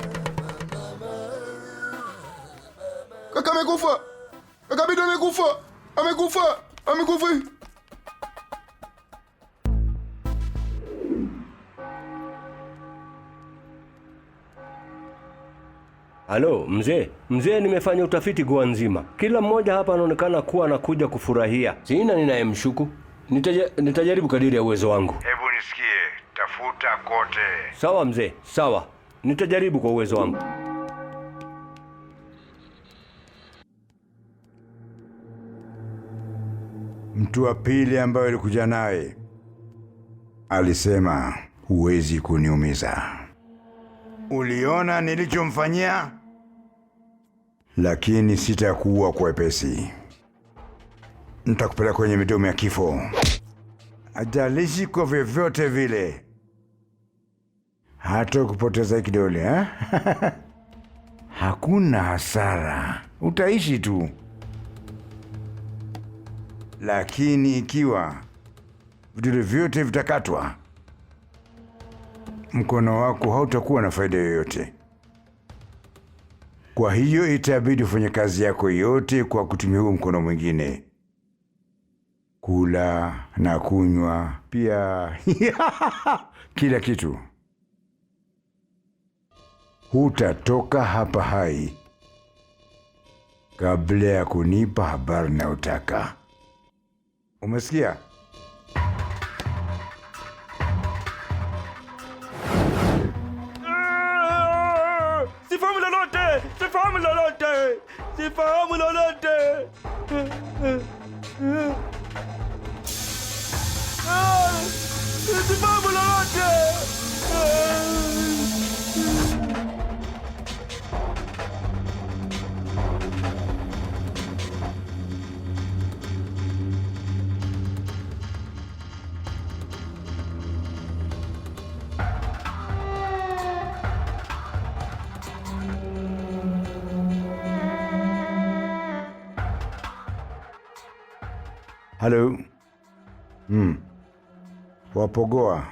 Kaka amekufa. Kaka Bido amekufa. Amekufa. Halo mzee, nimefanya utafiti Goa nzima. Kila mmoja hapa anaonekana kuwa anakuja kufurahia. Sina ninayemshuku. Nitajaribu kadiri ya uwezo wangu. Hebu nisikie, tafuta kote. Sawa mzee, sawa. Nitajaribu kwa uwezo wangu. Mtu wa pili ambaye alikuja naye alisema, huwezi kuniumiza. Uliona nilichomfanyia? Lakini sitakuua kwa wepesi. Nitakupeleka kwenye midomo ya kifo. Ajalishi kwa vyovyote vile. Hata kupoteza kidole, ha? Hakuna hasara. Utaishi tu. Lakini ikiwa vidole vyote vitakatwa, mkono wako hautakuwa na faida yoyote. Kwa hiyo itabidi ufanye kazi yako yote kwa kutumia huo mkono mwingine. Kula na kunywa pia kila kitu. Hutatoka hapa hai kabla ya kunipa habari unayotaka. Umesikia? Sifahamu lolote! Sifahamu lolote! Sifahamu lolote! Sifahamu lolote! Halo. Wapogoa.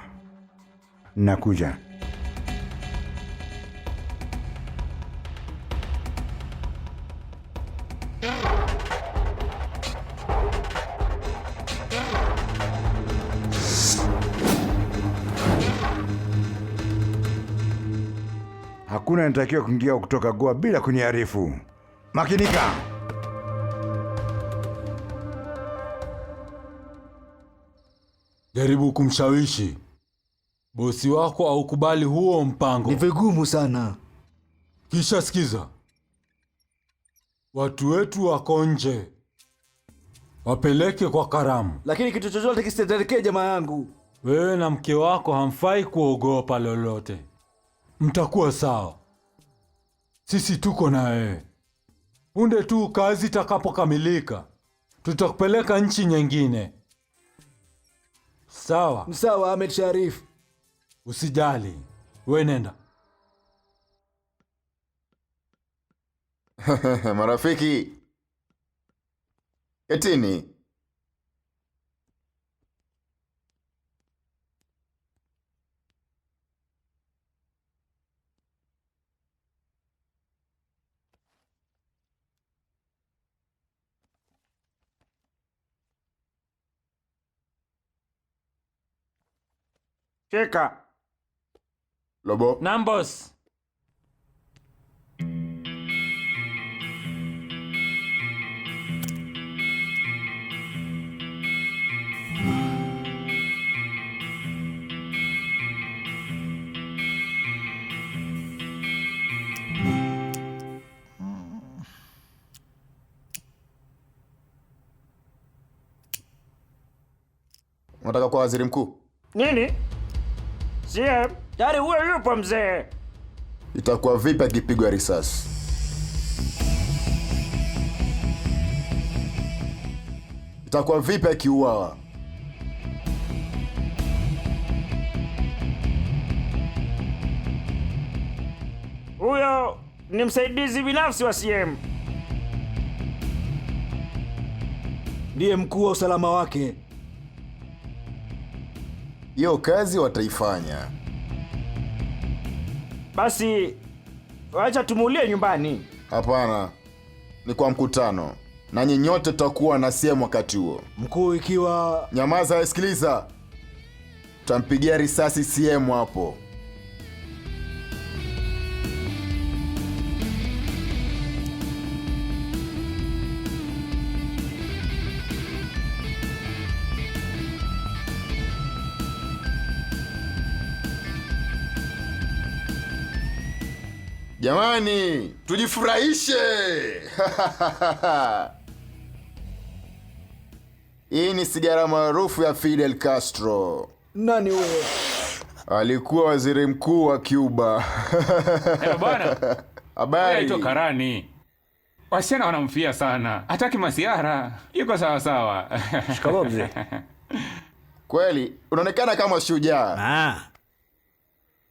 Nakuja. Hakuna anatakiwa kuingia kutoka Goa bila kuniarifu. Makinika. Jaribu kumshawishi bosi wako au kubali huo mpango. Ni vigumu sana. Kisha sikiza, watu wetu wako nje, wapeleke kwa karamu. Lakini kitu chochote kisitetelekee jamaa yangu. Wewe na mke wako hamfai kuogopa lolote. Mtakuwa sawa. Sisi tuko na wewe. Punde tu kazi itakapokamilika, tutakupeleka nchi nyingine. Sawa? Sawa, Ahmed Sharif. Usijali. Wewe nenda. Marafiki. Etini. Cheka. Lobo. Nambos. Unataka kwa waziri mkuu? Nini? CM, tayari huyo yupo mzee. Itakuwa vipi akipigwa risasi? Itakuwa vipi akiuawa? Huyo ni msaidizi binafsi wa CM. Ndiye mkuu wa usalama wake. Hiyo kazi wataifanya. Basi wacha tumuulie nyumbani. Hapana, ni kwa mkutano, na nyinyote tutakuwa na CM wakati huo. Mkuu ikiwa... Nyamaza, sikiliza. Tutampigia risasi CM hapo. Jamani, tujifurahishe. Hii ni sigara maarufu ya Fidel Castro. Nani huyo? Alikuwa waziri mkuu wa Cuba. Bwana. Habari. Anaitwa Karani. Wasichana wanamfia sana. Hataki masiara. Yuko sawa sawa. Shikamoo mzee. Kweli, unaonekana kama shujaa.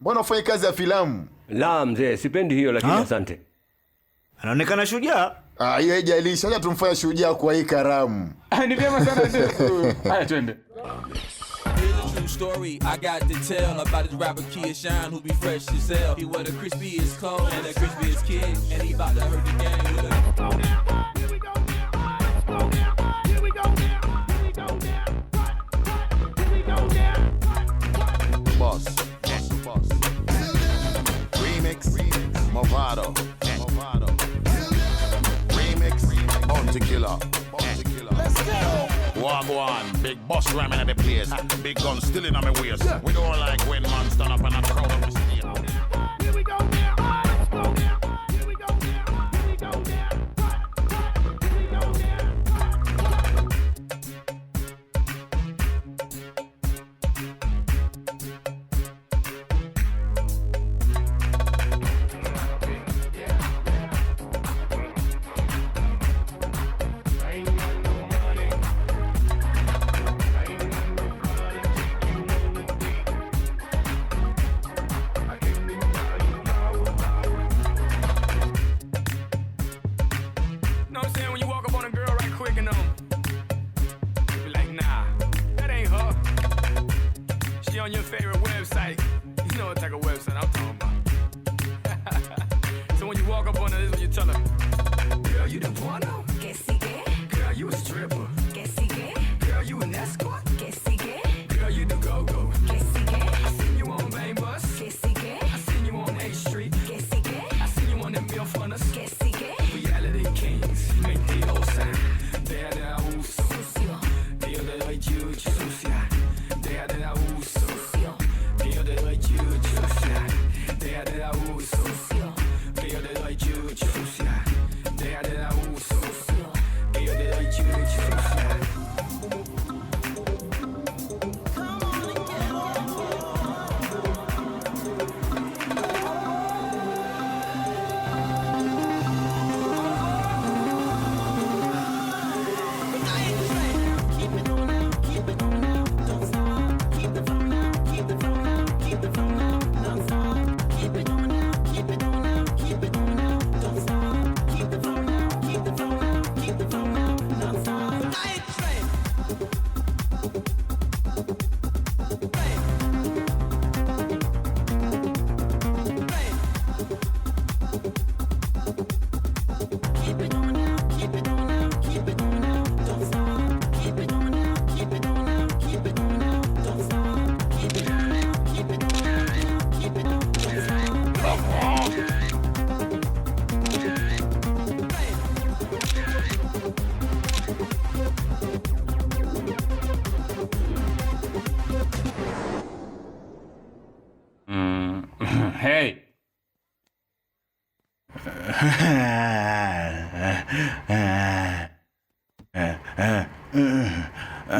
Mbona ufanye kazi ya filamu? La mzee, sipendi hiyo lakini asante. Anaonekana shujaa? Hiyo haijalishi. Acha tumfanye shujaa kwa hii karamu. Ni vyema sana mzee. Haya twende. True story I got to tell about this rapper Kid Shine who be fresh as hell. He wear the crispiest clothes and the crispiest kid, and he about to hurt the game with Boss, boss. Remix, Movado, remix, Bounty Killer. Let's go. Wagwan, big boss ramming at the place. Big gun still in on my waist. We don't like when man stand up and a crowd up the stage. Here we go now. Let's go now. Here we go now. Here we go now. Here we go now. On your favorite website, you know what type of website I'm talking about. So when you walk up on her, this is what you tell her. Girl, you the porno? Que sigue? Girl, you a stripper? Que sigue? Girl, you an escort? Que sigue? Girl, you the go-go? Que sigue? I seen you on Main Bus? Que sigue? I seen you on 8th Street? Que sigue? I seen you on them Milf Hunters? Que sigue? Reality Kings, make the old sound. Deja de abuso, sucio. Tío de hoy, chucho, sucia. Deja de abuso. Que yo te doy chucho, sucia. Deja de abuso. Que yo te doy chucho, sucia. Deja de abuso. Que yo te doy chucho, sucia. Hey.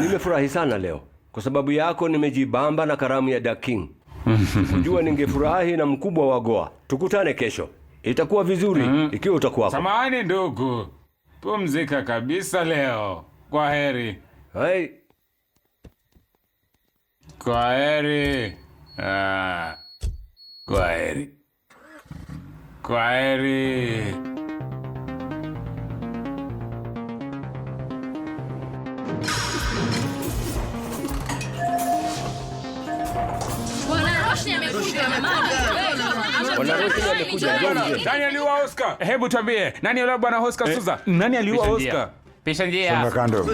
Nimefurahi sana leo. Kwa sababu yako nimejibamba na karamu ya The King. Sikujua ningefurahi na mkubwa wa Goa. Tukutane kesho. Itakuwa vizuri ikiwa utakuwa hapo. Samahani ndugu. Pumzika kabisa leo. Kwa heri. Hai. Kwa heri. Kwa heri. Kwa heri. Bwana Roshni amekuja jamani. Bwana Roshni amekuja. Nani aliua Oscar? Hebu tuambie, nani aliua bwana Oscar Suza? Nani aliua Oscar? Pisha njia. Songa kando.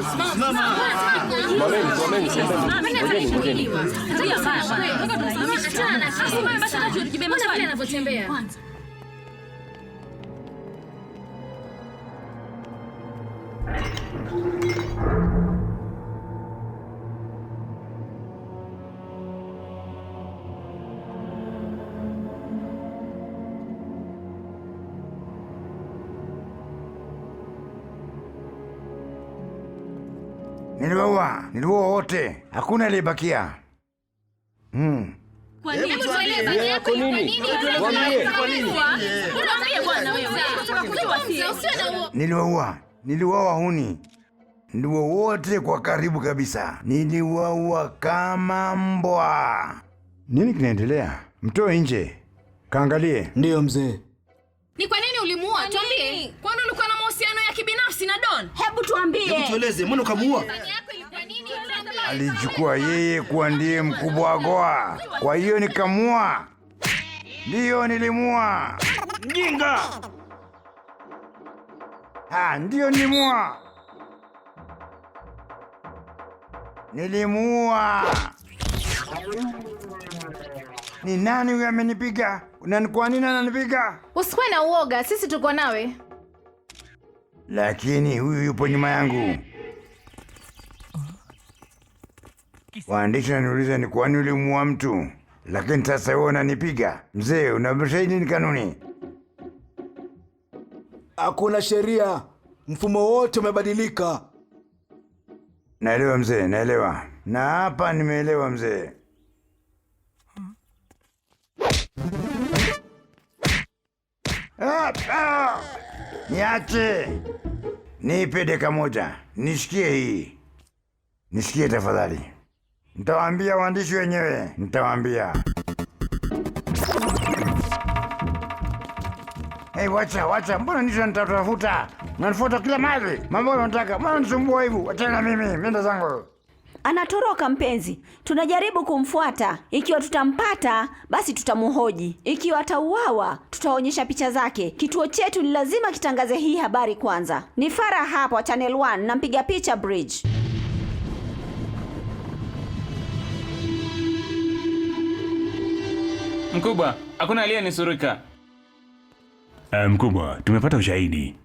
Niliwaua wote, hakuna aliyebakia. Kwa nini? Kwa nini? Niliwaua huni. Niliwaua wote kwa karibu kabisa. Niliwaua kama mbwa. Nini kinaendelea? Mtoe nje. Kaangalie. Ndiyo mzee. Ni kwa nini ulimuua? Tuambie. Kwani ulikuwa na mahusiano ya kibinafsi na Don? Hebu tuambie. Hebu tueleze, mbona ukamuua? Alichukua yeye kuwa ndiye mkubwa wa Goa. Kwa hiyo nikamua. Ndiyo nilimua. Mjinga! Ndiyo nilimua. Nilimua. Ni nani huyu amenipiga? Na kwa nini ananipiga? Usikuwe na uoga, sisi tuko nawe. Lakini huyu yupo nyuma yangu. Waandishi wananiuliza ni kwa nini ulimuua mtu, lakini sasa wewe unanipiga. Mzee, unabishahidi ni kanuni. Hakuna sheria, mfumo wote umebadilika. Naelewa mzee, naelewa. Na hapa nimeelewa mzee. Niache. Nipe dakika moja. Nishikie hii. Nishikie tafadhali. Nitawaambia waandishi wenyewe. Nitawaambia. Hey, wacha. Mbona nisha nitatafuta? Unanifuata kila mahali. Mambo unataka. Mbona unisumbua hivi? Wachana na mimi. Menda zangu. Anatoroka mpenzi. Tunajaribu kumfuata. Ikiwa tutampata, basi tutamuhoji. Ikiwa atauawa, tutaonyesha picha zake. Kituo chetu ni lazima kitangaze hii habari kwanza. Ni Farah hapa Channel 1 na mpiga picha Bridge. Mkubwa, hakuna aliyenisurika. Mkubwa, tumepata ushahidi.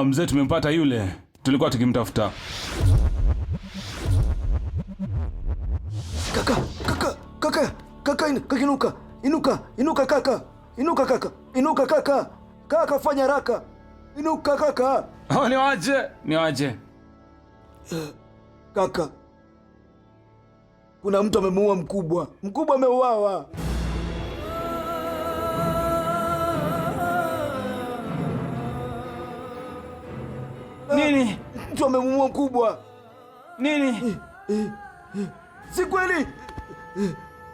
Mzee, tumempata yule tulikuwa tukimtafuta. Kaka, inuka kaka. Inuka kaka. Kaka, fanya haraka. Inuka kaka. Niwaje. Kaka. Kuna mtu amemuua mkubwa. Mkubwa ameuawa. Nini? Mtu amemuua mkubwa. Nini?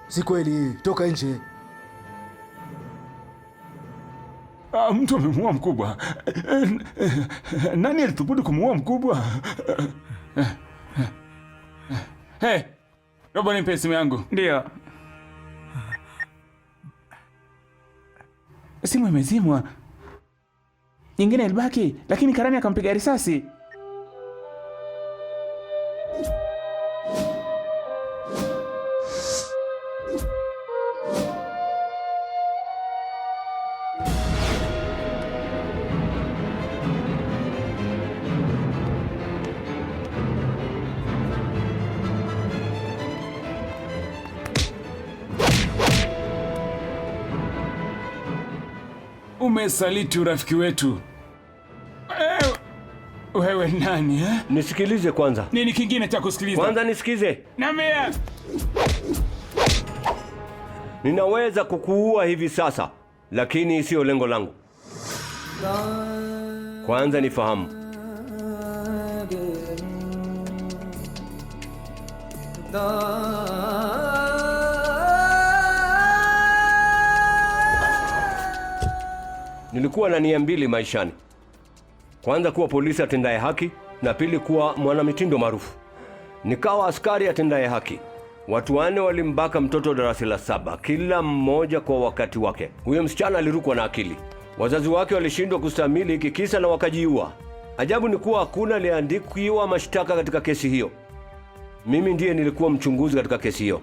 Si kweli. Toka nje. Mtu amemuua mkubwa. Nani alithubutu kumuua mkubwa? Hey, robo nipe simu yangu. Ndio. Simu imezimwa. Nyingine ilibaki, lakini Karani akampiga risasi. Umesaliti urafiki wetu. Wewe nani eh? Nisikilize kwanza. Nini kingine cha kusikiliza? Kwanza nisikize. Namea. Ninaweza kukuua hivi sasa, lakini sio lengo langu. Kwanza nifahamu. Nilikuwa na nia mbili maishani. Kwanza kuwa polisi atendaye haki, na pili kuwa mwanamitindo maarufu. Nikawa askari atendaye haki. Watu 4 walimbaka mtoto darasa la 7, kila mmoja kwa wakati wake. Huyo msichana alirukwa na akili. Wazazi wake walishindwa kustahimili hiki kisa na wakajiua. Ajabu ni kuwa hakuna aliyeandikiwa mashtaka katika kesi hiyo. Mimi ndiye nilikuwa mchunguzi katika kesi hiyo.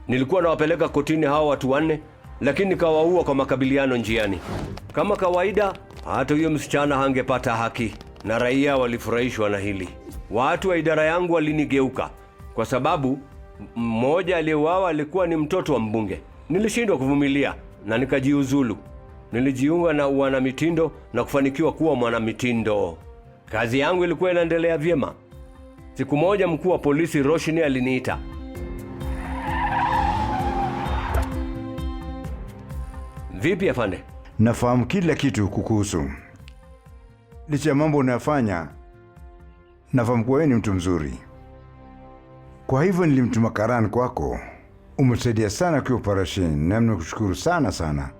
Nilikuwa nawapeleka kotini hao watu 4, lakini nikawaua kwa makabiliano njiani. Kama kawaida, hata huyo msichana hangepata haki, na raia walifurahishwa na hili. Watu wa idara yangu walinigeuka kwa sababu mmoja aliyeuawa alikuwa ni mtoto wa mbunge. Nilishindwa kuvumilia na nikajiuzulu. Nilijiunga na wanamitindo na kufanikiwa kuwa mwanamitindo. Kazi yangu ilikuwa inaendelea vyema. Siku moja mkuu wa polisi Roshni aliniita. Vipi afande? Nafahamu kila kitu kukuhusu. Licha ya mambo unayofanya, nafahamu kuwa wewe ni mtu mzuri. Kwa hivyo nilimtuma Karan kwako. Umetusaidia sana kwa operesheni na nimekushukuru sana sana.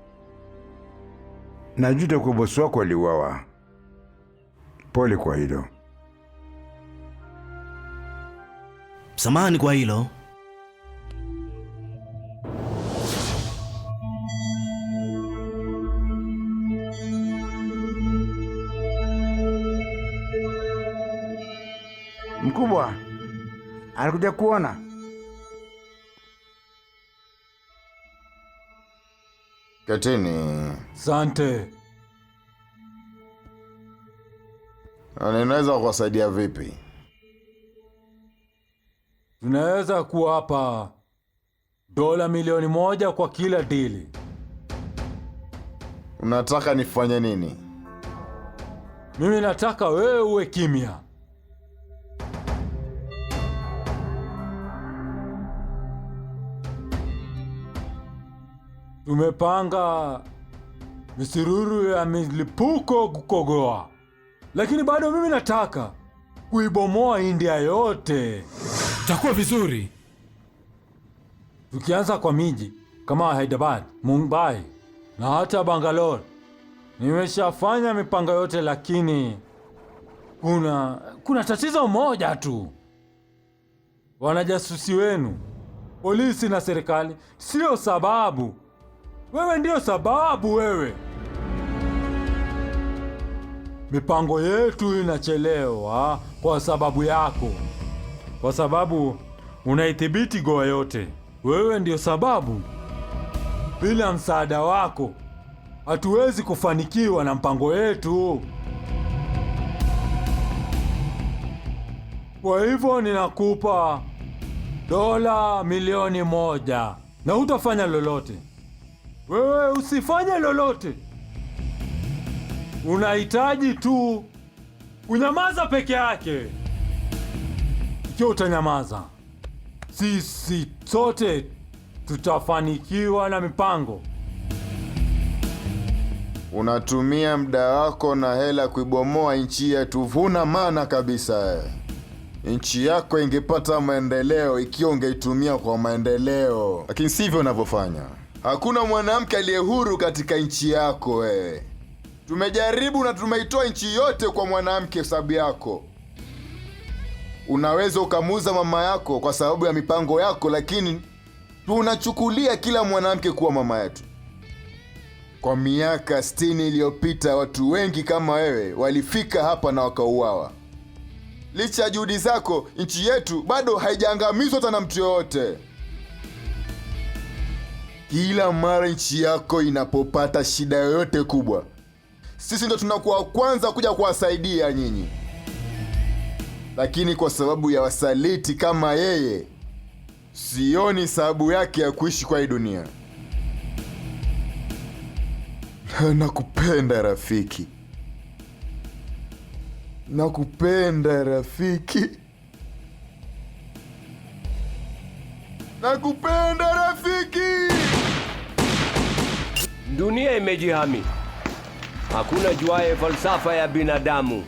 Najuta kwa bosi wako aliuawa. Pole kwa hilo. Samahani kwa hilo. Mkubwa alikuja kuona. Ketini. Sante. Ninaweza kuwasaidia vipi? Tunaweza kuwapa dola milioni 1 kwa kila dili. Unataka nifanye nini? Mimi nataka wewe uwe kimya. Tumepanga misururu ya milipuko kukogoa, lakini bado mimi nataka kuibomoa India yote. Itakuwa vizuri tukianza kwa miji kama Hyderabad, Mumbai na hata Bangalore. Nimeshafanya mipango yote, lakini kuna tatizo moja tu. Wanajasusi wenu, polisi na serikali sio sababu. Wewe ndio sababu wewe. Mipango yetu inachelewa kwa sababu yako. Kwa sababu unaithibiti Goa yote. Wewe ndio sababu. Bila msaada wako hatuwezi kufanikiwa na mpango yetu. Kwa hivyo ninakupa dola milioni 1 na hutafanya lolote. Wewe usifanye lolote. Unahitaji tu kunyamaza peke yake. Ikiwa utanyamaza, sisi sote tutafanikiwa na mipango. Unatumia muda wako na hela kuibomoa nchi yetu. Huna maana kabisa. Nchi yako ingepata maendeleo ikiwa ungeitumia kwa maendeleo, lakini sivyo unavyofanya. Hakuna mwanamke aliye huru katika nchi yako wewe. Tumejaribu na tumeitoa nchi yote kwa mwanamke sababu yako. Unaweza ukamuuza mama yako kwa sababu ya mipango yako, lakini tunachukulia kila mwanamke kuwa mama yetu. Kwa miaka 60 iliyopita watu wengi kama wewe walifika hapa na wakauawa. Licha ya juhudi zako, nchi yetu bado haijaangamizwa hata na mtu yoyote. Kila mara nchi yako inapopata shida yoyote kubwa, sisi ndo tunakuwa kwanza kuja kuwasaidia nyinyi. Lakini kwa sababu ya wasaliti kama yeye, sioni sababu yake ya kuishi kwa hii dunia. Nakupenda rafiki. Nakupenda rafiki. Nakupenda rafiki. Dunia imejihami. Hakuna juaye falsafa ya binadamu.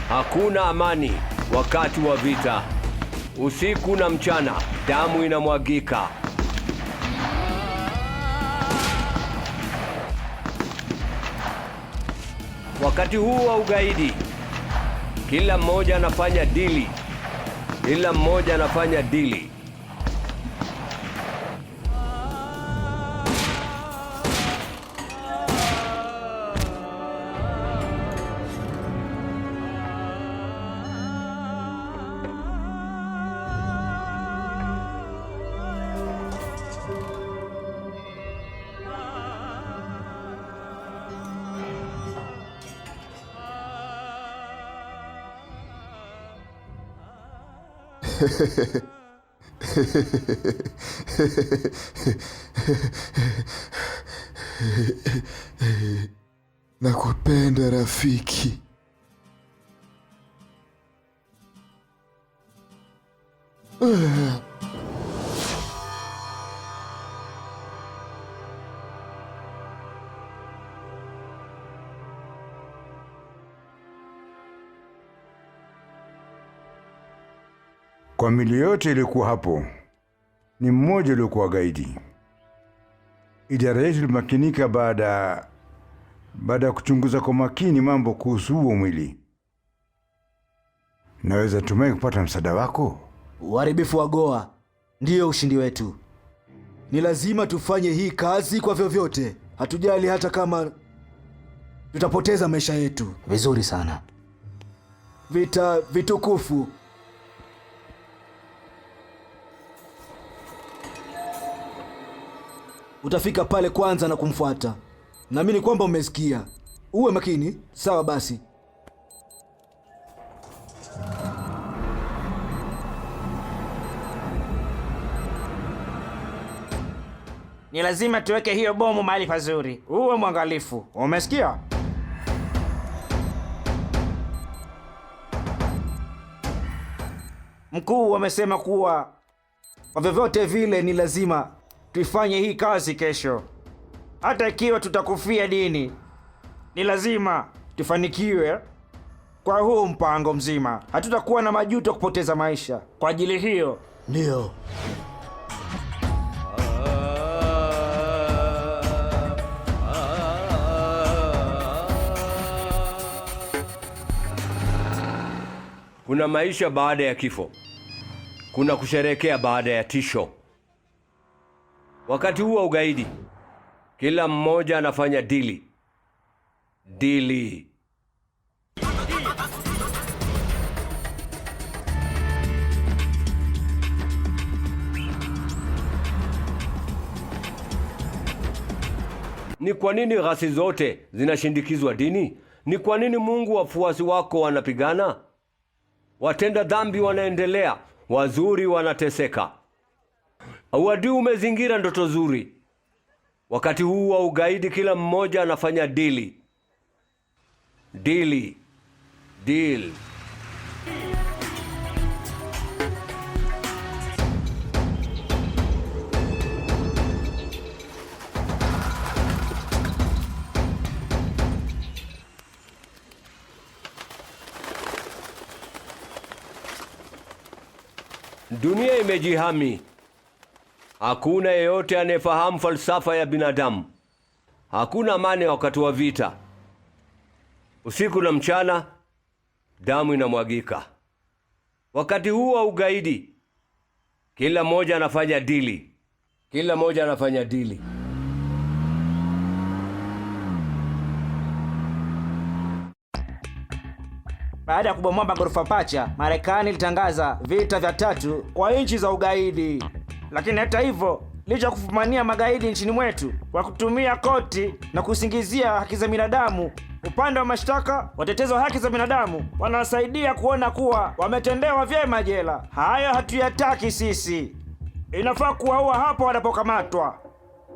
Hakuna amani wakati wa vita. Usiku na mchana damu inamwagika. Wakati huu wa ugaidi, kila mmoja anafanya dili. Kila mmoja anafanya dili. Nakupenda rafiki. Kwa mili yote ilikuwa hapo, ni mmoja uliokuwa gaidi. Idara yetu ilimakinika baada ya kuchunguza kwa makini mambo kuhusu huo mwili. Naweza tumai kupata msaada wako? Uharibifu wa Goa ndiyo ushindi wetu. Ni lazima tufanye hii kazi kwa vyovyote. Hatujali hata kama tutapoteza maisha yetu. Vizuri sana. Vita vitukufu. Utafika pale kwanza na kumfuata. Naamini kwamba umesikia. Uwe makini. Sawa basi. Ni lazima tuweke hiyo bomu mahali pazuri. Uwe mwangalifu. Umesikia? Mkuu amesema kuwa kwa vyovyote vile ni lazima tuifanye hii kazi kesho. Hata ikiwa tutakufia dini, ni lazima tufanikiwe kwa huu mpango mzima. Hatutakuwa na majuto kupoteza maisha kwa ajili hiyo. Ndio. Kuna maisha baada ya kifo. Kuna kusherekea baada ya tisho. Wakati huu wa ugaidi, kila mmoja anafanya dili. Ni kwa nini ghasia zote zinashindikizwa dini? Ni kwa nini Mungu wafuasi wako wanapigana? Watenda dhambi wanaendelea, wazuri wanateseka. Uadui umezingira ndoto zuri. Wakati huu wa ugaidi kila mmoja anafanya deal. Dunia imejihami. Hakuna yeyote anayefahamu falsafa ya binadamu. Hakuna amani wakati wa vita. Usiku na mchana damu inamwagika. Wakati huu wa ugaidi kila mmoja anafanya dili. Baada ya kubomoa magorofa pacha, Marekani ilitangaza vita vya 3 kwa nchi za ugaidi. Lakini hata hivyo, licha ya kufumania magaidi nchini mwetu kwa kutumia koti na kusingizia haki za binadamu, upande wa mashtaka, watetezi wa haki za binadamu wanasaidia kuona kuwa wametendewa vyema jela. Hayo hatuyataki sisi. Inafaa kuwaua hapo wanapokamatwa.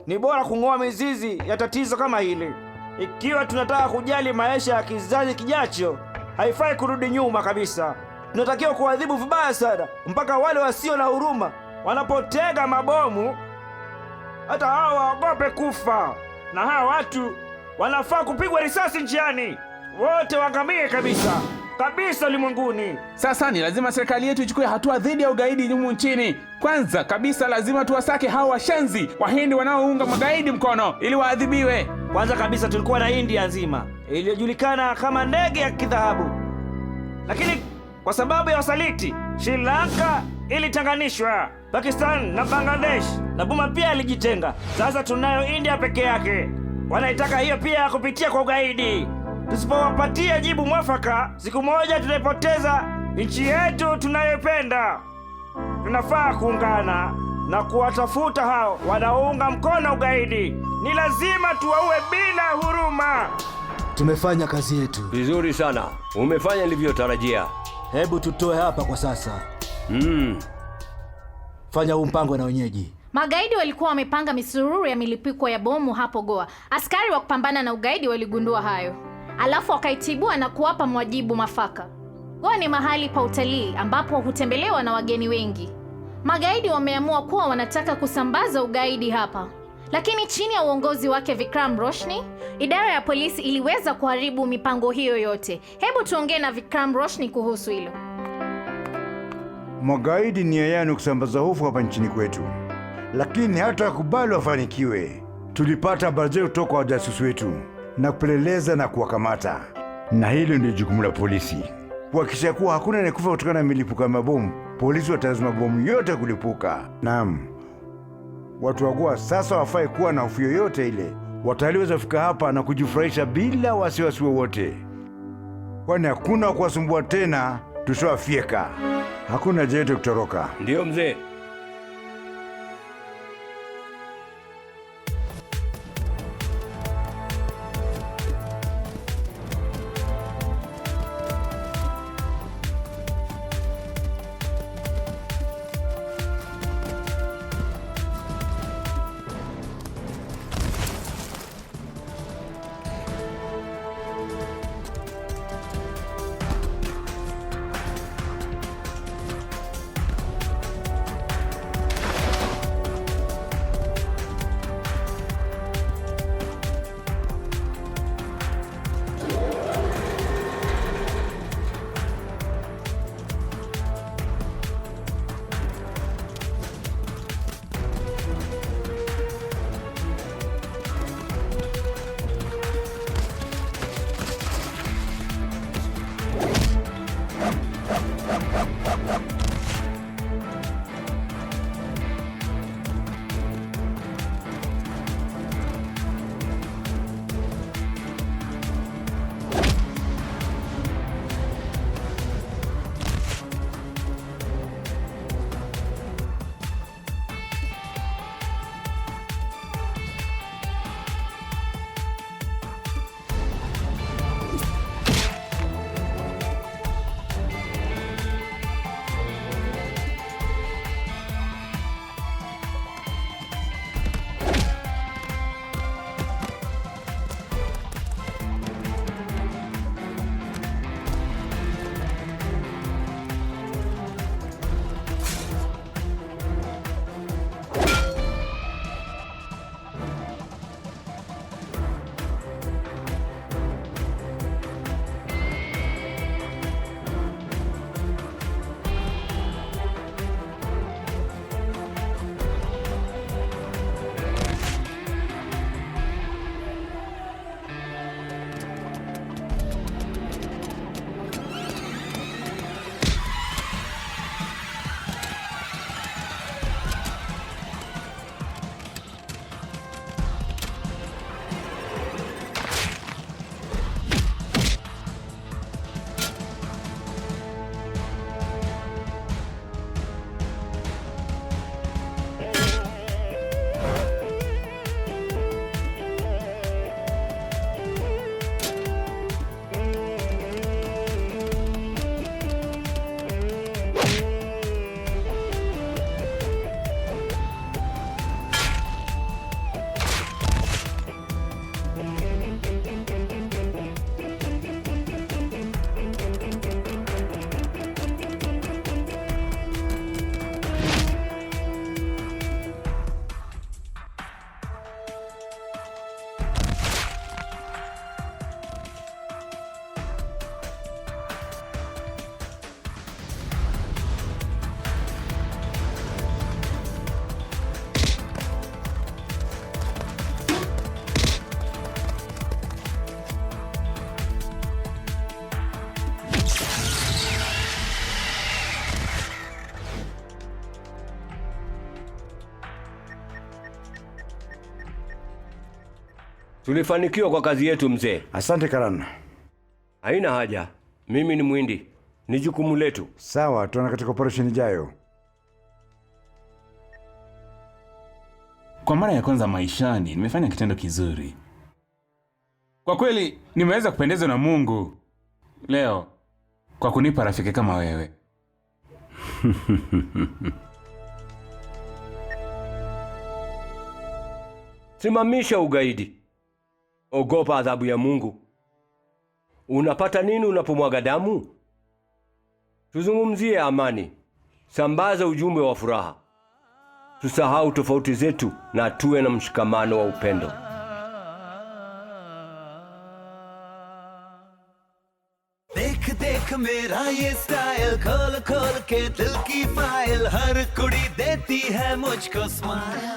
Ni bora kung'oa mizizi ya tatizo kama hili. Ikiwa tunataka kujali maisha ya kizazi kijacho, haifai kurudi nyuma kabisa. Tunatakiwa kuadhibu vibaya sana mpaka wale wasio na huruma wanapotega mabomu hata hao waogope kufa. Na hawa watu wanafaa kupigwa risasi njiani, wote waangamie kabisa ulimwenguni. Sasa ni lazima serikali yetu ichukue hatua dhidi ya ugaidi humu nchini. Kwanza kabisa lazima tuwasake hao washenzi Wahindi wanaounga magaidi mkono ili waadhibiwe. Kwanza kabisa tulikuwa na India nzima iliyojulikana kama ndege ya kidhahabu, lakini kwa sababu ya usaliti Sri Lanka ilitenganishwa. Pakistan na Bangladesh na Burma pia ilijitenga. Sasa tunayo India peke yake. Wanaitaka hiyo pia kupitia kwa ugaidi. Tusipowapatia jibu mwafaka, siku moja tunaipoteza nchi yetu tunayopenda. Tunafaa kuungana na kuwatafuta hao wanaounga mkono ugaidi. Ni lazima tuwaue bila huruma. Tumefanya kazi yetu vizuri sana. Umefanya nilivyotarajia. Hebu tutoe hapa kwa sasa. Fanya huu mpango na wenyeji. Magaidi walikuwa wamepanga misururu ya milipuko ya bomu hapo Goa. Askari wa kupambana na ugaidi waligundua hayo, alafu wakaitibua na kuwapa mwajibu mafaka. Goa ni mahali pa utalii ambapo hutembelewa na wageni wengi. Magaidi wameamua kuwa wanataka kusambaza ugaidi hapa, lakini chini ya uongozi wake Vikram Roshni, idara ya polisi iliweza kuharibu mipango hiyo yote. Hebu tuongee na Vikram Roshni kuhusu hilo. Magaidi nia yao ni kusambaza hofu hapa nchini kwetu, lakini hata wakubali wafanikiwe. Tulipata habari zetu kutoka kwa wajasusi wetu na kupeleleza na kuwakamata, na hilo ndio jukumu la polisi, kuhakikisha kuwa hakuna anayekufa kutokana na milipuko ya mabomu. Polisi watazima mabomu yote kulipuka. Naam, watu wa Goa sasa wafai kuwa na hofu yoyote ile. Watalii waweza kufika hapa na kujifurahisha bila wasiwasi wowote, kwani hakuna wa kuwasumbua tena. Tushawafyeka, hakuna haja yetu kutoroka. Ndiyo mzee. Tulifanikiwa kwa kazi yetu mzee. Asante Karan. Haina haja, mimi ni mwindi, ni jukumu letu. Sawa, tuona katika operation ijayo. Kwa mara ya kwanza maishani nimefanya kitendo kizuri. Kwa kweli nimeweza kupendezwa na Mungu leo kwa kunipa rafiki kama wewe. Simamisha ugaidi. Ogopa adhabu ya Mungu. Unapata nini unapomwaga damu? Tuzungumzie amani. Sambaza ujumbe wa furaha. Tusahau tofauti zetu na tuwe na mshikamano wa upendo. देख देख मेरा ये स्टाइल खोल खोल के दिल की फाइल हर कुड़ी देती है मुझको स्माइल